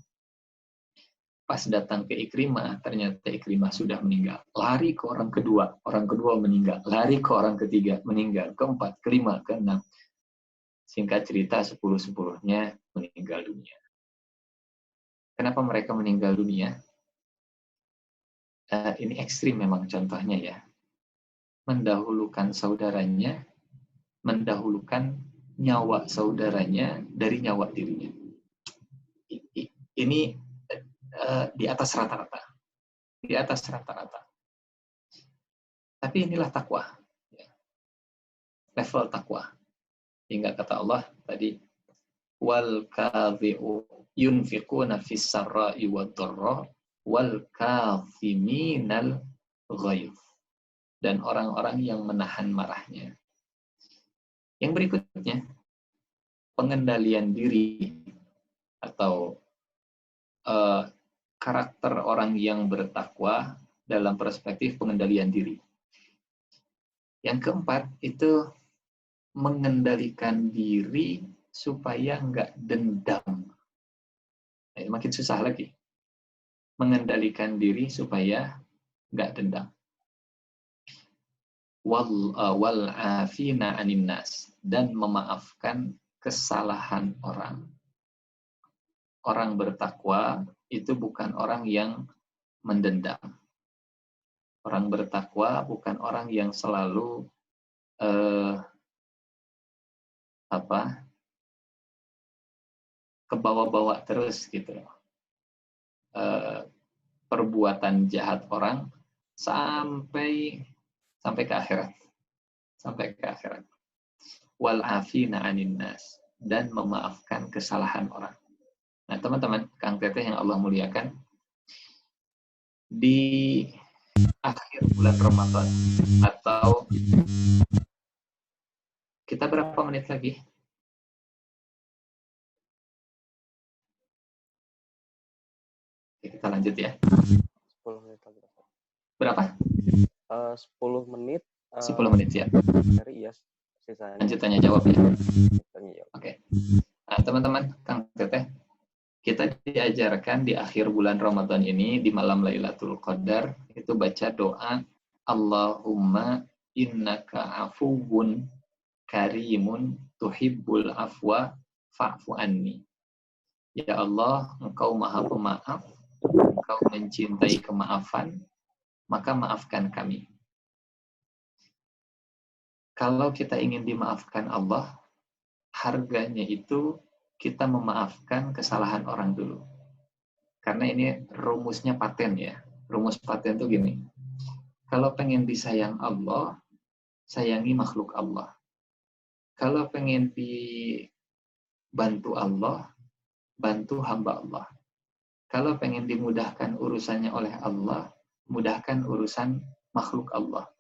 pas datang ke Ikrimah, ternyata Ikrimah sudah meninggal. Lari ke orang kedua meninggal. Lari ke orang ketiga, meninggal. Keempat, kelima, keenam. Singkat cerita, 10-10-nya meninggal dunia. Kenapa mereka meninggal dunia? Ini ekstrim memang contohnya ya. Mendahulukan saudaranya, mendahulukan nyawa saudaranya dari nyawa dirinya. Ini di atas rata-rata. Di atas rata-rata. Tapi inilah takwa. Level takwa. Hingga kata Allah tadi, wal kadhi'u yunfiquna fis sarra'i wad dharra wal kadhiminal ghaidh. Dan orang-orang yang menahan marahnya. Yang berikutnya, pengendalian diri atau karakter orang yang bertakwa dalam perspektif pengendalian diri. Yang keempat, itu mengendalikan diri supaya nggak dendam. Makin susah lagi. Mengendalikan diri supaya nggak dendam. Wal afina anin nas, dan memaafkan kesalahan orang. Orang bertakwa itu bukan orang yang mendendam. Orang bertakwa bukan orang yang selalu kebawa-bawa terus gitu. Perbuatan jahat orang sampai ke akhirat. Sampai ke akhirat. Wal afina anin nas, dan memaafkan kesalahan orang. Nah, teman-teman, Kang Teteh yang Allah muliakan, di akhir bulan Ramadan atau kita berapa menit lagi? Oke, kita lanjut ya. 10 menit lagi. Berapa? 10 menit. 10 menit ya. Dari iya, sisanya. Lanjut tanya jawab ya. Oke. Okay. Nah, teman-teman, Kang Teteh, kita diajarkan di akhir bulan Ramadan ini, di malam Lailatul Qadar, itu baca doa, Allahumma innaka afuwun karimun tuhibbul afwa fa'fu anni. Ya Allah, Engkau maha pemaaf, Engkau mencintai kemaafan, maka maafkan kami. Kalau kita ingin dimaafkan Allah, harganya itu kita memaafkan kesalahan orang dulu. Karena ini rumusnya paten ya. Rumus paten itu gini. Kalau pengen disayang Allah, sayangi makhluk Allah. Kalau pengen dibantu Allah, bantu hamba Allah. Kalau pengen dimudahkan urusannya oleh Allah, mudahkan urusan makhluk Allah.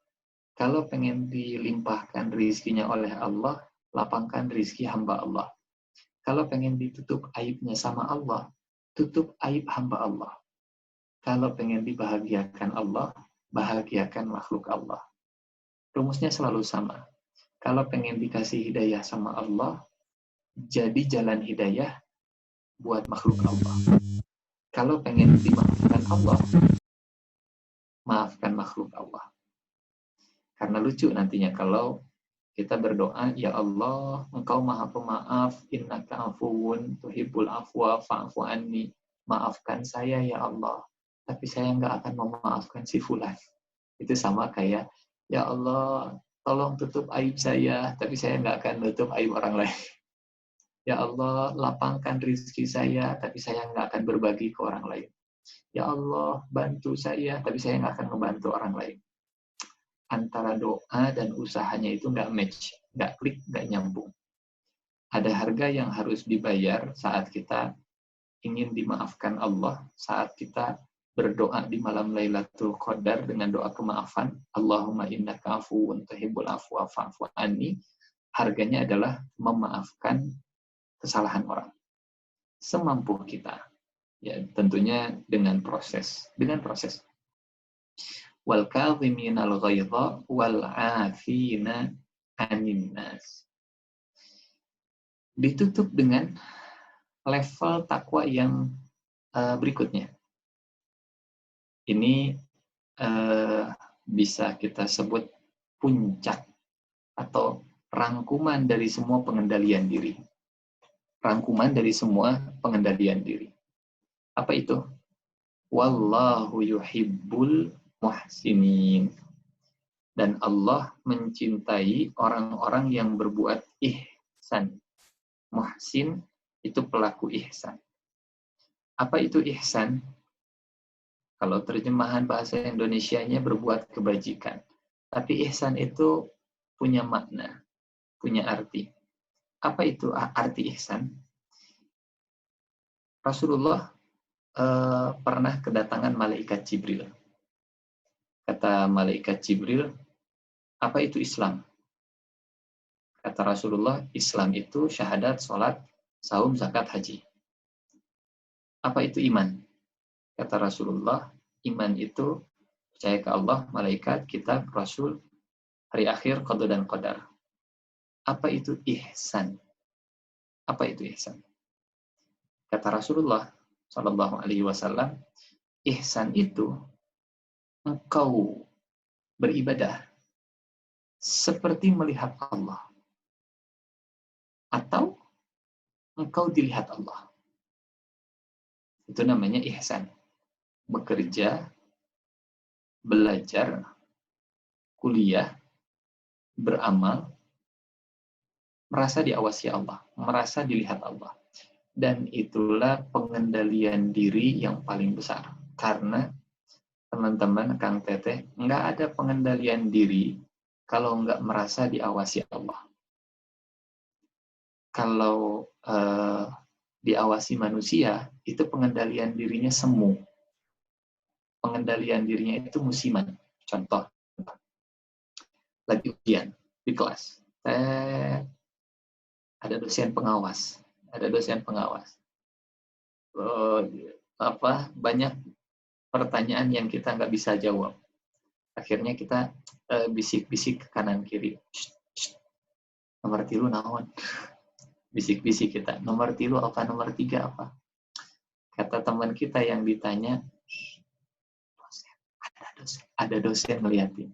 Kalau pengen dilimpahkan rizkinya oleh Allah, lapangkan rizki hamba Allah. Kalau pengen ditutup aibnya sama Allah, tutup aib hamba Allah. Kalau pengen dibahagiakan Allah, bahagiakan makhluk Allah. Rumusnya selalu sama. Kalau pengen dikasih hidayah sama Allah, jadi jalan hidayah buat makhluk Allah. Kalau pengen dimaafkan Allah, maafkan makhluk Allah. Karena lucu nantinya kalau kita berdoa, ya Allah, Engkau maha pemaaf, innaka afuwun tuhibbul afwa fa'fu anni. Maafkan saya ya Allah, tapi saya nggak akan memaafkan si fulan. Itu sama kayak, ya Allah, tolong tutup aib saya, tapi saya nggak akan tutup aib orang lain. Ya Allah, lapangkan rezeki saya, tapi saya nggak akan berbagi ke orang lain. Ya Allah, bantu saya, tapi saya nggak akan membantu orang lain. Antara doa dan usahanya itu nggak match, nggak klik, nggak nyambung. Ada harga yang harus dibayar saat kita ingin dimaafkan Allah, saat kita berdoa di malam Lailatul Qadar dengan doa kemaafan, Allahumma innaka afuwun tuhibbul afwa fa'fu anni. Harganya adalah memaafkan kesalahan orang semampu kita. Ya, tentunya dengan proses. Wal kadhiminal ghaidha wal 'afina 'anil nas. Ditutup dengan level takwa yang berikutnya. Ini bisa kita sebut puncak atau rangkuman dari semua pengendalian diri. Rangkuman dari semua pengendalian diri. Apa itu? Wallahu yuhibbul muhsinin. Dan Allah mencintai orang-orang yang berbuat ihsan. Muhsin itu pelaku ihsan. Apa itu ihsan? Kalau terjemahan bahasa Indonesianya berbuat kebajikan. Tapi ihsan itu punya makna, punya arti. Apa itu arti ihsan? Rasulullah pernah kedatangan malaikat Jibril. Kata malaikat Jibril, apa itu Islam? Kata Rasulullah, Islam itu syahadat, sholat, saum, zakat, haji. Apa itu iman? Kata Rasulullah, iman itu percaya ke Allah, malaikat, kitab, rasul, hari akhir, qada dan qadar. Apa itu ihsan? Apa itu ihsan? Kata Rasulullah Shallallahu Alaihi Wasallam, ihsan itu engkau beribadah seperti melihat Allah, atau engkau dilihat Allah. Itu namanya ihsan. Bekerja, belajar, kuliah, beramal, merasa diawasi Allah, merasa dilihat Allah. Dan itulah pengendalian diri yang paling besar. Karena teman-teman, Kang Teteh, nggak ada pengendalian diri kalau nggak merasa diawasi Allah. Kalau diawasi manusia, itu pengendalian dirinya semu. Pengendalian dirinya itu musiman. Contoh, lagi ujian di kelas. Ada dosen pengawas. Banyak pertanyaan yang kita nggak bisa jawab. Akhirnya kita bisik-bisik ke kanan kiri. Nomor 3 naon? Bisik-bisik kita. Nomor 3 apa? Nomor 3 apa? Kata teman kita yang ditanya, ada dosen ngeliatin.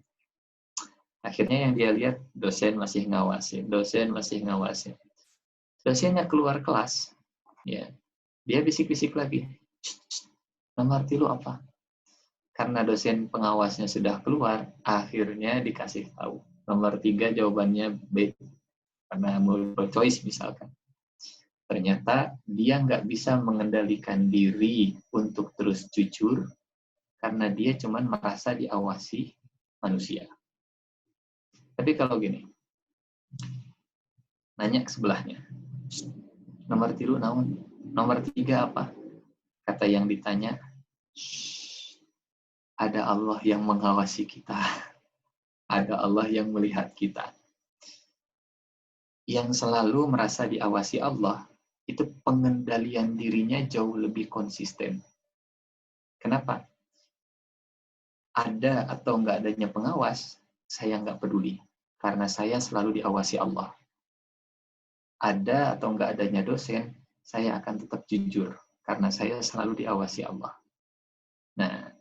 Akhirnya yang dia lihat, dosen masih ngawasin. Dosennya keluar kelas, ya, dia bisik-bisik lagi. Nomor 3 apa? Karena dosen pengawasnya sudah keluar, akhirnya dikasih tahu. Nomor 3 jawabannya B. Karena multiple choice misalkan. Ternyata dia nggak bisa mengendalikan diri untuk terus jujur, karena dia cuma merasa diawasi manusia. Tapi kalau gini, nanya ke sebelahnya, nomor 3 naon? Nomor 3 apa? Kata yang ditanya, ada Allah yang mengawasi kita. Ada Allah yang melihat kita. Yang selalu merasa diawasi Allah, itu pengendalian dirinya jauh lebih konsisten. Kenapa? Ada atau nggak adanya pengawas, saya nggak peduli. Karena saya selalu diawasi Allah. Ada atau nggak adanya dosen, saya akan tetap jujur. Karena saya selalu diawasi Allah. Nah,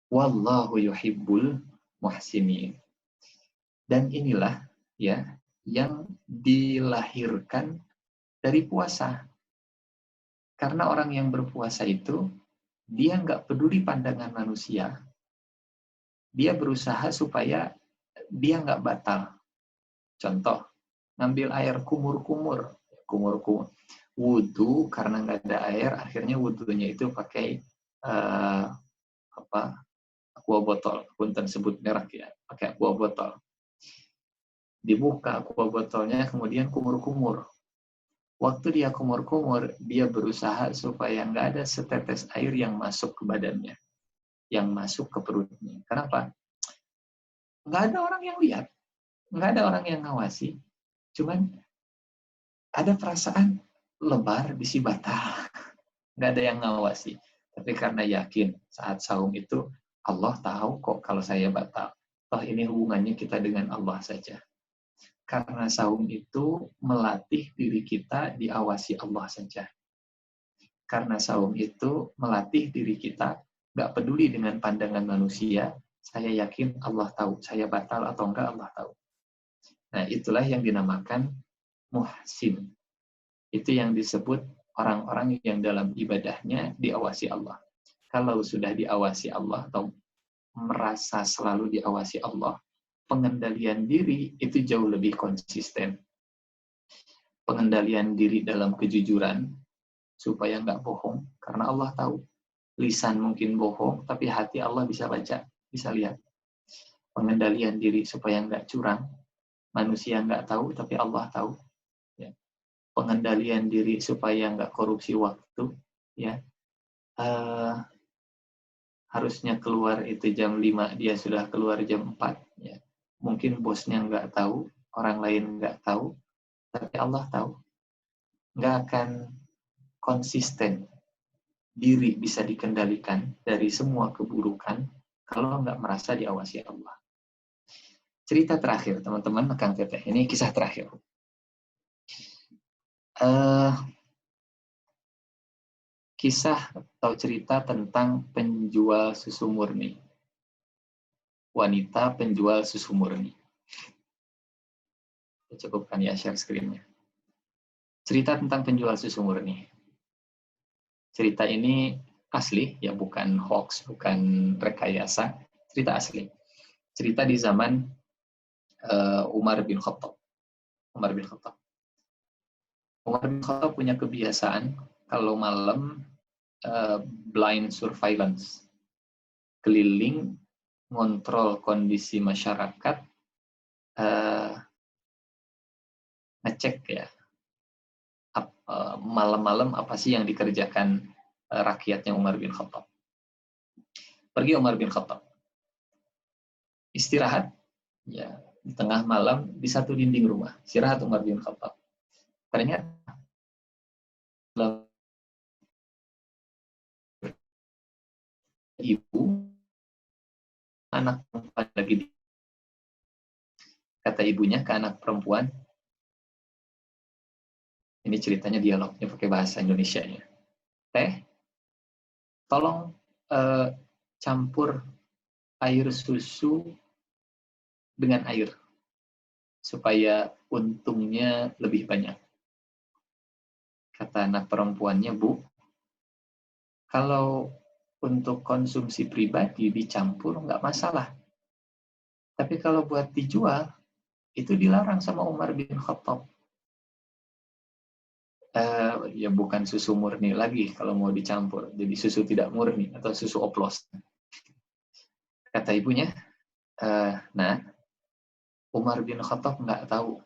wallahu yuhibbul muhsinin. Dan inilah ya yang dilahirkan dari puasa. Karena orang yang berpuasa itu, dia nggak peduli pandangan manusia. dia berusaha supaya dia nggak batal. Contoh, ngambil air kumur-kumur. Wudhu karena nggak ada air, akhirnya wudhunya itu pakai aqua botol. Punten sebut merek ya, pakai aqua botol. Dibuka aqua botolnya, kemudian kumur-kumur. Waktu dia kumur-kumur, dia berusaha supaya nggak ada setetes air yang masuk ke badannya, yang masuk ke perutnya. Kenapa? Nggak ada orang yang lihat, nggak ada orang yang ngawasi. Cuman ada perasaan lebar bisi batal. Nggak ada yang ngawasi. Tapi karena yakin saat saum itu, Allah tahu kok kalau saya batal. Toh ini hubungannya kita dengan Allah saja. Karena saum itu melatih diri kita diawasi Allah saja. Karena saum itu melatih diri kita nggak peduli dengan pandangan manusia. Saya yakin Allah tahu. Saya batal atau enggak Allah tahu. Nah, itulah yang dinamakan muhsin. Itu yang disebut orang-orang yang dalam ibadahnya diawasi Allah. Kalau sudah diawasi Allah atau merasa selalu diawasi Allah, pengendalian diri itu jauh lebih konsisten. Pengendalian diri dalam kejujuran, supaya nggak bohong, karena Allah tahu. Lisan mungkin bohong, tapi hati Allah bisa baca, bisa lihat. Pengendalian diri supaya nggak curang, manusia nggak tahu, tapi Allah tahu. Ya. Pengendalian diri supaya nggak korupsi waktu, ya. Harusnya keluar itu jam 5, dia sudah keluar jam 4. Ya. Mungkin bosnya nggak tahu, orang lain nggak tahu, tapi Allah tahu. Nggak akan konsisten. Diri bisa dikendalikan dari semua keburukan kalau nggak merasa diawasi Allah. Cerita terakhir, teman-teman, Kang Teteh. Ini kisah terakhir. Kisah atau cerita tentang penjual susu murni. Wanita penjual susu murni. Cukupkan ya share screen-nya. Cerita tentang penjual susu murni. Cerita ini asli, ya bukan hoax, bukan rekayasa. Cerita asli. Cerita di zaman Umar bin Khattab. Umar bin Khattab punya kebiasaan kalau malam blind surveillance. Keliling, ngontrol kondisi masyarakat, ngecek ya, malam-malam apa sih yang dikerjakan rakyatnya Umar bin Khattab. Pergi Umar bin Khattab. Istirahat, ya, di tengah malam di satu dinding rumah. Istirahat Umar bin Khattab. Ternyata ibu, anak perempuan lagi. Kata ibunya ke anak perempuan, ini ceritanya dialognya pakai bahasa Indonesianya. Teh, tolong campur air susu dengan air supaya untungnya lebih banyak. Kata anak perempuannya, Bu, kalau untuk konsumsi pribadi dicampur nggak masalah. Tapi kalau buat dijual, itu dilarang sama Umar bin Khattab. Ya bukan susu murni lagi kalau mau dicampur. Jadi susu tidak murni atau susu oplos. Kata ibunya, nah, Umar bin Khattab nggak tahu.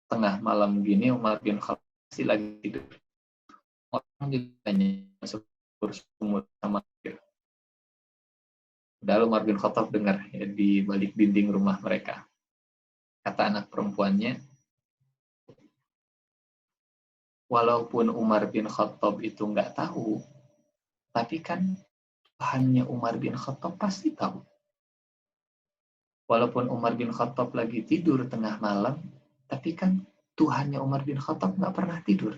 Tengah malam gini Umar bin Khattab pasti lagi tidur. Orang juga masuk sumur sama air. Lalu Umar bin Khattab dengar ya, di balik dinding rumah mereka. Kata anak perempuannya, walaupun Umar bin Khattab itu nggak tahu, tapi kan Tuhannya Umar bin Khattab pasti tahu. Walaupun Umar bin Khattab lagi tidur tengah malam, tapi kan Tuhannya Umar bin Khattab nggak pernah tidur.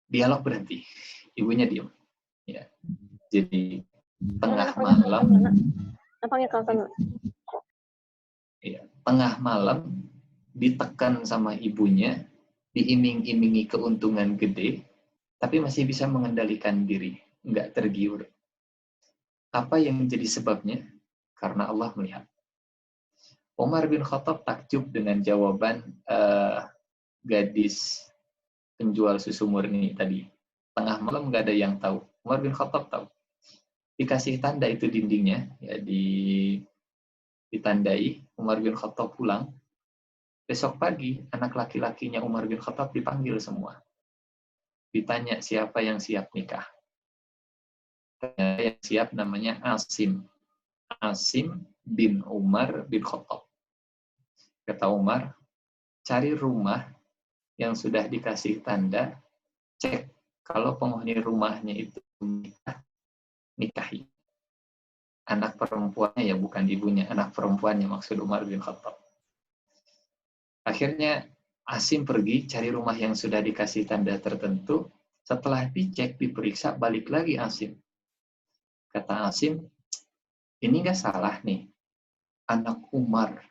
Dialog berhenti. Ibunya diam. Ya. Jadi tengah malam. Ya, tengah malam ditekan sama ibunya, diiming-imingi keuntungan gede, tapi masih bisa mengendalikan diri, nggak tergiur. Apa yang jadi sebabnya? Karena Allah melihat. Umar bin Khattab takjub dengan jawaban gadis penjual susu murni tadi. Tengah malam nggak ada yang tahu. Umar bin Khattab tahu. Dikasih tanda itu dindingnya, ya, ditandai. Umar bin Khattab pulang. Besok pagi, anak laki-lakinya Umar bin Khattab dipanggil semua. Ditanya siapa yang siap nikah. Ternyata yang siap namanya Asim. Asim bin Umar bin Khattab. Kata Umar, cari rumah yang sudah dikasih tanda, cek kalau penghuni rumahnya itu menikah, nikahi. Anak perempuannya, ya bukan ibunya, anak perempuannya maksud Umar bin Khattab. Akhirnya Asim pergi cari rumah yang sudah dikasih tanda tertentu. Setelah dicek, diperiksa, balik lagi Asim. Kata Asim, ini nggak salah nih. Anak Umar,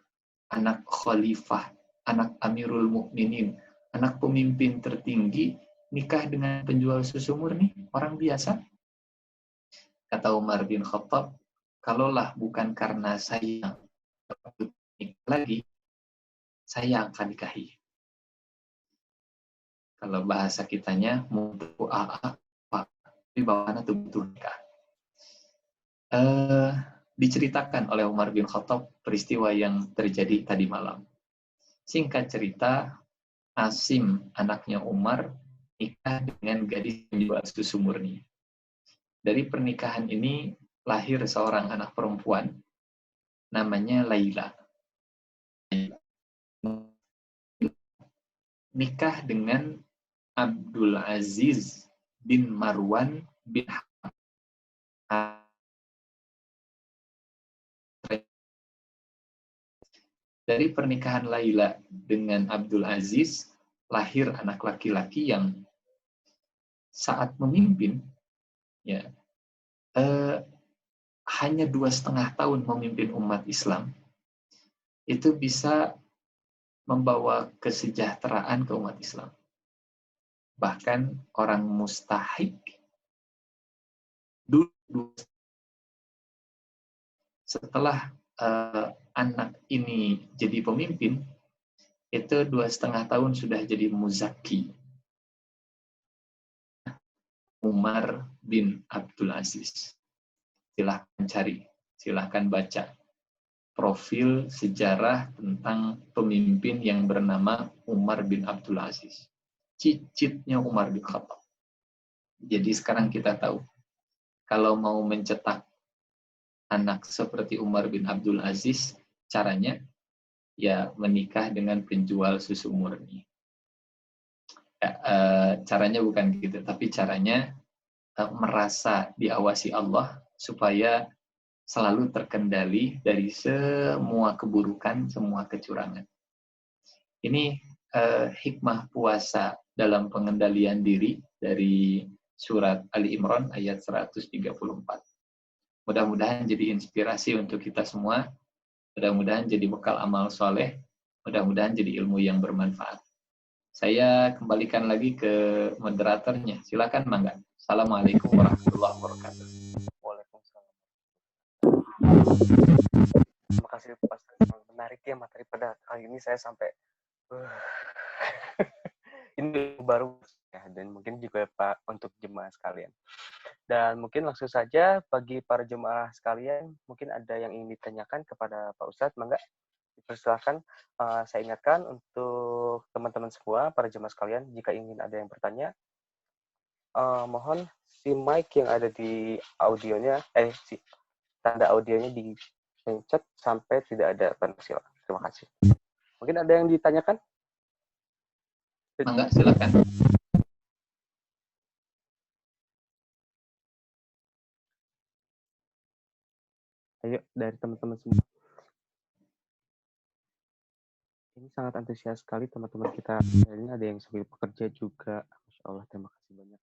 anak khalifah, anak Amirul Mukminin, anak pemimpin tertinggi, nikah dengan penjual susu murni, orang biasa. Kata Umar bin Khattab, kalaulah bukan karena saya nikah lagi, saya akan nikahi. Kalau bahasa kitanya, mutu AA, Pak, di bawahnya tuh betul nikah. Diceritakan oleh Umar bin Khattab peristiwa yang terjadi tadi malam. Singkat cerita, Asim, anaknya Umar, nikah dengan gadis penjual susu murni. Dari pernikahan ini lahir seorang anak perempuan, namanya Laila. Nikah dengan Abdul Aziz bin Marwan bin Dari pernikahan Laila dengan Abdul Aziz, lahir anak laki-laki yang saat memimpin, ya, hanya 2,5 tahun memimpin umat Islam, itu bisa membawa kesejahteraan ke umat Islam. Bahkan orang mustahik dulu setelah anak ini jadi pemimpin, itu 2,5 tahun sudah jadi muzaki. Umar bin Abdul Aziz. Silahkan cari, silahkan baca profil sejarah tentang pemimpin yang bernama Umar bin Abdul Aziz. Cicitnya Umar bin Khattab. Jadi sekarang kita tahu, kalau mau mencetak anak seperti Umar bin Abdul Aziz, caranya ya menikah dengan penjual susu murni. Caranya bukan gitu, tapi caranya merasa diawasi Allah supaya selalu terkendali dari semua keburukan, semua kecurangan. Ini hikmah puasa dalam pengendalian diri dari surat Ali Imran ayat 134. Mudah-mudahan jadi inspirasi untuk kita semua. Mudah-mudahan jadi bekal amal soleh. Mudah-mudahan jadi ilmu yang bermanfaat. Saya kembalikan lagi ke moderatornya. Silakan, Mangga. Assalamualaikum warahmatullahi wabarakatuh. Waalaikumsalam. Terima kasih Pak. Menarik ya materi pada kali ini, saya sampai ini baru ya, dan mungkin juga Pak untuk jemaah sekalian. Dan mungkin langsung saja bagi para jemaah sekalian, mungkin ada yang ingin ditanyakan kepada Pak Ustadz, Mangga. Silakan. Saya ingatkan untuk teman-teman semua, para jemaah sekalian, jika ingin ada yang bertanya, mohon si mic yang ada di audionya, si tanda audionya dipencet sampai tidak ada tanda silang. Terima kasih. Mungkin ada yang ditanyakan? Mangga, silakan. Ayo, dari teman-teman semua. Ini sangat antusias sekali teman-teman kita. Ini ada yang sambil bekerja juga. Masya Allah, terima kasih banyak.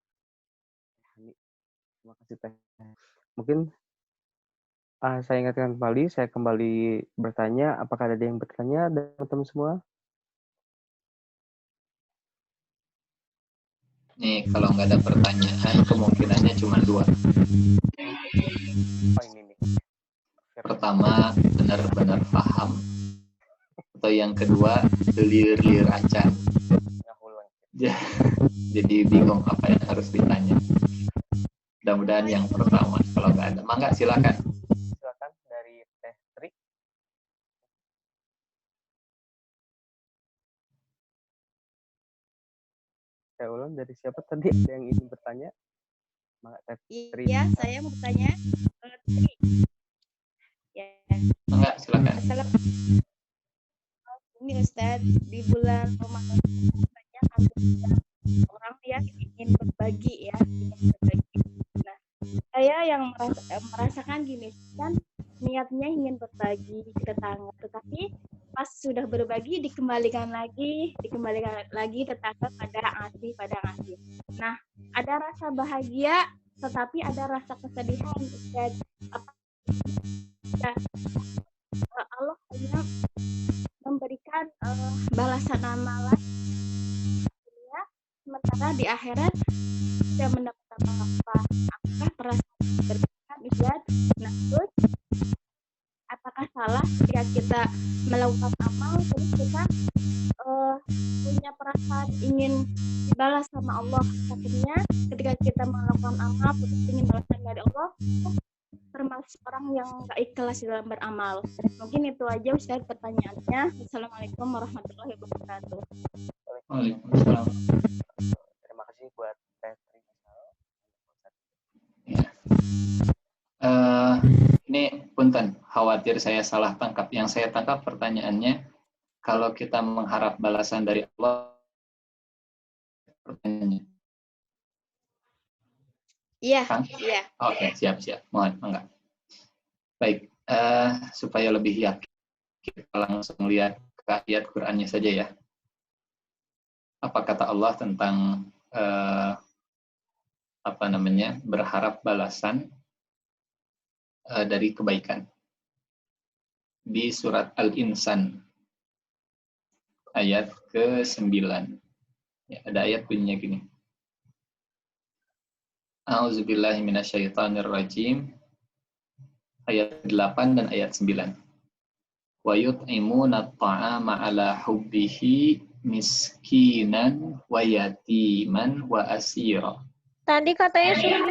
Terima kasih Teh. Mungkin saya ingatkan kembali, saya kembali bertanya, apakah ada yang bertanya dari teman-teman semua? Nih, kalau nggak ada pertanyaan, kemungkinannya cuma 2. Oh, ini pertama benar-benar paham, atau yang kedua liur-liur acan. Jadi bingung apa yang harus ditanya. Mudah-mudahan yang pertama. Kalau nggak ada, mangga silakan. Silakan dari Teh Tri. Saya ulang, dari siapa tadi yang ingin bertanya? Mangga Teh Tri. Iya, saya mau bertanya. Ya. Mangga silakan. Ini Ustadz, di bulan Ramadan banyak orang yang ingin berbagi ya, ingin berbagi. Nah, saya yang merasakan gini kan, niatnya ingin berbagi ke tetangga, tetapi pas sudah berbagi dikembalikan lagi tetangga pada ngasih. Nah, ada rasa bahagia, tetapi ada rasa kesedihan. Dan Allah hanya memberikan balasan amalan dunia, sementara di akhirat tidak mendapat apa-apa. Apakah perasaan berlebihan, Ustaz? Nah, terus apakah salah ketika kita melakukan amal terus kita punya perasaan ingin dibalas sama Allah? Akhirnya ketika kita melakukan amal terus ingin balasan dari Allah, termasuk orang yang gak ikhlas dalam beramal. Mungkin itu aja Ustaz pertanyaannya. Assalamualaikum warahmatullahi wabarakatuh. Waalaikumsalam. Terima kasih buat Teh Tri. Ini punten, khawatir saya salah tangkap. Yang saya tangkap pertanyaannya, kalau kita mengharap balasan dari Allah, pertanyaannya. Iya, Kang? iya. Oke, siap. Mohon, enggak. Baik, supaya lebih yakin, kita langsung lihat ke ayat Qur'annya saja ya. Apa kata Allah tentang berharap balasan dari kebaikan. Di surat Al-Insan, ayat ke-9. Ya, ada ayat bunyinya gini. A'udzubillahi minasyaitonirrajim. Ayat 8 dan ayat 9. Wa yut'imuna at-ta'ama 'ala hubbihi miskinan wa yatiman wa asira. Tadi katanya sudah.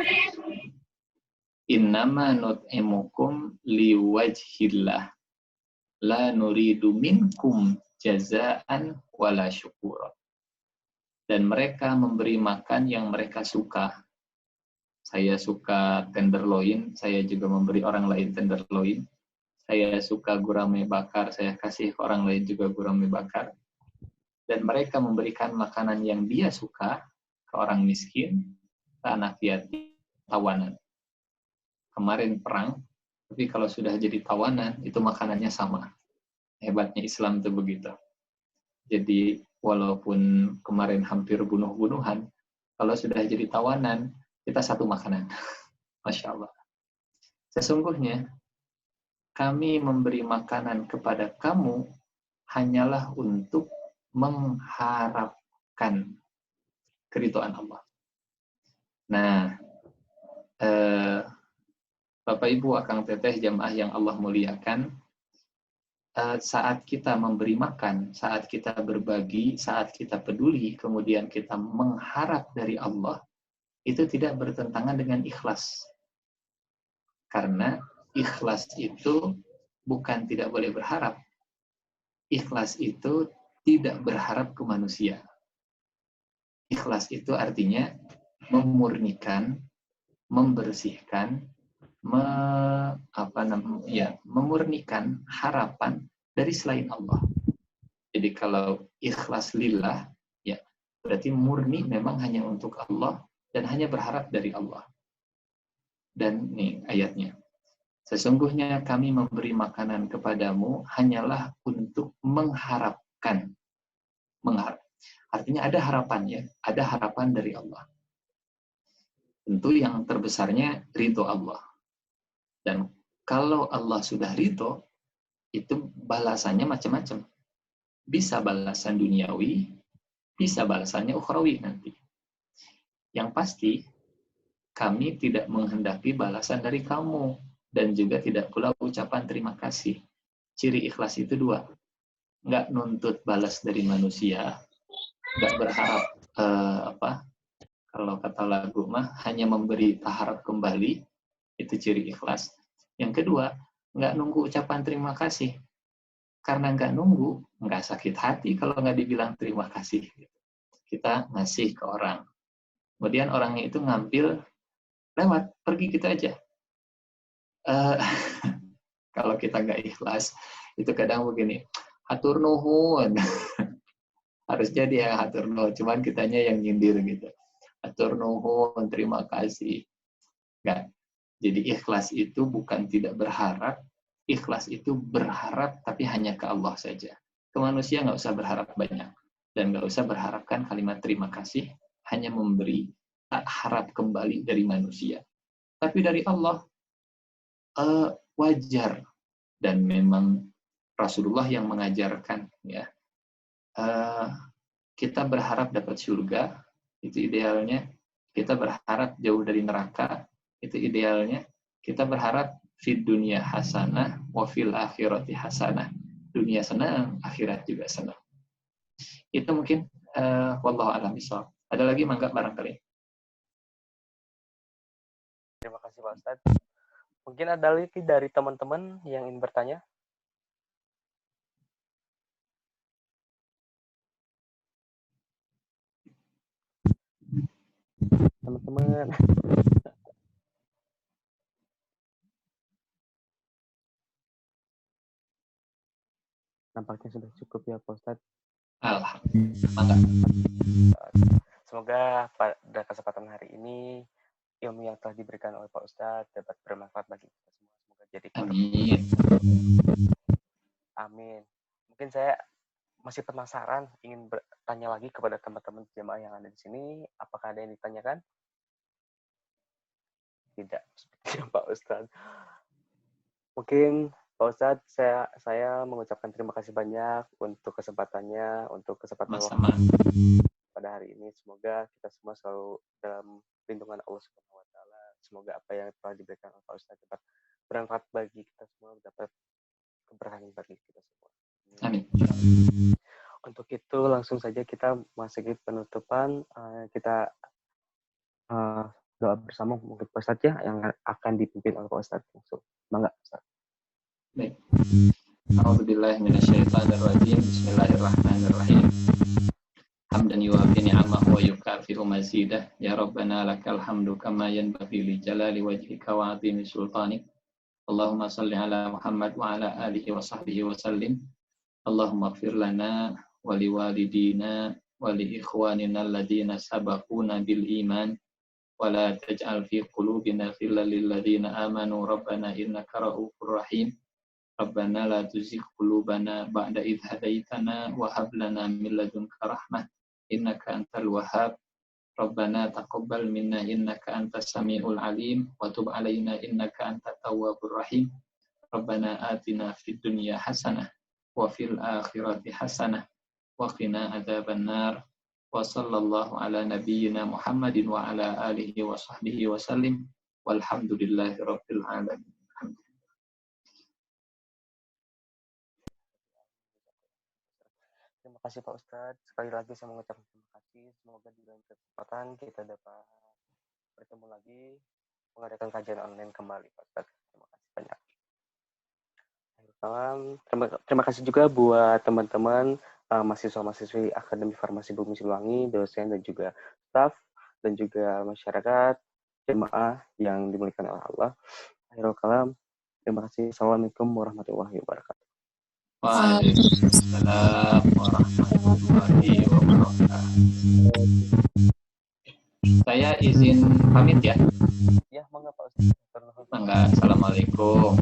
Innama nut'imukum liwajhillah la nuridu minkum jazaan wala syukura. Dan mereka memberi makan yang mereka suka. Saya suka tenderloin, saya juga memberi orang lain tenderloin. Saya suka gurame bakar, saya kasih ke orang lain juga gurame bakar. Dan mereka memberikan makanan yang dia suka ke orang miskin, ke anak yatim, tawanan. Kemarin perang, tapi kalau sudah jadi tawanan, itu makanannya sama. Hebatnya Islam itu begitu. Jadi, walaupun kemarin hampir bunuh-bunuhan, kalau sudah jadi tawanan, kita satu makanan. Masya Allah. Sesungguhnya, kami memberi makanan kepada kamu hanyalah untuk mengharapkan keridhaan Allah. Nah, Bapak Ibu, Akang Teteh, jamaah yang Allah muliakan, saat kita memberi makan, saat kita berbagi, saat kita peduli, kemudian kita mengharap dari Allah, itu tidak bertentangan dengan ikhlas. Karena ikhlas itu bukan tidak boleh berharap. Ikhlas itu tidak berharap ke manusia. Ikhlas itu artinya memurnikan, membersihkan, memurnikan harapan dari selain Allah. Jadi kalau ikhlas lillah, ya berarti murni memang hanya untuk Allah dan hanya berharap dari Allah. Dan nih ayatnya. Sesungguhnya kami memberi makanan kepadamu hanyalah untuk mengharapkan. Mengharap. Artinya ada harapan ya, ada harapan dari Allah. Tentu yang terbesarnya ridho Allah. Dan kalau Allah sudah ridho, itu balasannya macam-macam. Bisa balasan duniawi, bisa balasannya ukhrawi nanti. Yang pasti, kami tidak menghendaki balasan dari kamu. dan juga tidak pula ucapan terima kasih. Ciri ikhlas itu dua, nggak nuntut balas dari manusia, nggak berharap kalau kata lagu mah hanya memberi taharap kembali, itu ciri ikhlas. Yang kedua, nggak nunggu ucapan terima kasih. Karena nggak nunggu, nggak sakit hati kalau nggak dibilang terima kasih. Kita ngasih ke orang. Kemudian orangnya itu ngambil, lewat, pergi gitu aja. Kalau kita nggak ikhlas, itu kadang begini, hatur nuhun. Harusnya dia hatur nuhun, cuman kitanya yang nyindir gitu. Hatur nuhun, terima kasih. Nggak. Jadi ikhlas itu bukan tidak berharap, ikhlas itu berharap tapi hanya ke Allah saja. Ke manusia nggak usah berharap banyak. Dan nggak usah berharapkan kalimat terima kasih, hanya memberi, tak harap kembali dari manusia. Tapi dari Allah, wajar. Dan memang Rasulullah yang mengajarkan, ya, kita berharap dapat surga, itu idealnya. Kita berharap jauh dari neraka, itu idealnya. Kita berharap fid dunya hasanah wa fil akhirati hasanah. Dunia senang, akhirat juga senang. Itu mungkin wallahu a'lam bishawab. Ada lagi mangga barangkali. Terima kasih Pak Ustadz. Mungkin ada lagi dari teman-teman yang ingin bertanya? Teman-teman. Nampaknya sudah cukup ya Pak Ustadz. Alhamdulillah. Semoga pada kesempatan hari ini ilmu yang telah diberikan oleh Pak Ustadz dapat bermanfaat bagi kita semua. Semoga jadi Amin. Amin. Mungkin saya masih penasaran, ingin bertanya lagi kepada teman-teman jemaah yang ada di sini. Apakah ada yang ditanyakan? Tidak, seperti Pak Ustadz. Mungkin Pak Ustadz, saya mengucapkan terima kasih banyak untuk kesempatannya, untuk kesempatan Sama-sama. pada hari ini. Semoga kita semua selalu dalam lindungan Allah Subhanahu wa taala. Semoga apa yang telah diberikan oleh Pak Ustadz dapat bermanfaat bagi kita semua, dapat keberkahan bagi kita semua. Amin. Untuk itu langsung saja kita masuki penutupan. Kita doa bersama mungkin Pak Ustadz ya, yang akan dipimpin oleh Pak Ustadz langsung. Mangga Ustadz. Baik. A'udzubillahi minasyaitonirrajim. Bismillahirrahmanirrahim. Hamdan yuwafi ni'amahu wa yukafiru mazidah. Ya Rabbana lakal hamdu kama yanbaghi li jalali wajhika wa 'azimi sultanik. Allahumma shalli ala Muhammad wa ala alihi wa sahbihi wa sallim. Allahumma ighfir lana wa liwalidina wa li ikhwanina alladhina sabaquna bil iman wa la taj'al fi qulubina ghillan lil ladzina amanu rabbana innaka ra'ufur rahim. Rabbana la tuzigh qulubana ba'da idh hadaitana wa hab lana min ladunka rahmah innaka antal wahhab. Rabbana taqabbal minna innaka antas samiul alim wa tub alaina innaka antat tawwabur rahim. Rabbana atina fid dunya hasanah wa fil akhirati hasanah wa qina adzabannar. Wa sallallahu ala nabiyyina Muhammadin wa ala alihi wa sahbihi wa sallim. Walhamdulillahi rabbil alamin. Terima kasih Pak Ustadz. Sekali lagi saya mengucapkan terima kasih. Semoga di lain kesempatan kita dapat bertemu lagi, mengadakan kajian online kembali Pak Ustadz. Terima kasih banyak. Terima kasih juga buat teman-teman mahasiswa-mahasiswi Akademi Farmasi Bumi Siliwangi, dosen dan juga staf, dan juga masyarakat, jemaah yang dimuliakan oleh Allah. Akhirul kalam, terima kasih. Assalamualaikum warahmatullahi wabarakatuh. Waalaikumsalam warahmatullahi wabarakatuh. Saya izin pamit ya. Ya, mangga Pak Ustadz. Mangga. Assalamualaikum.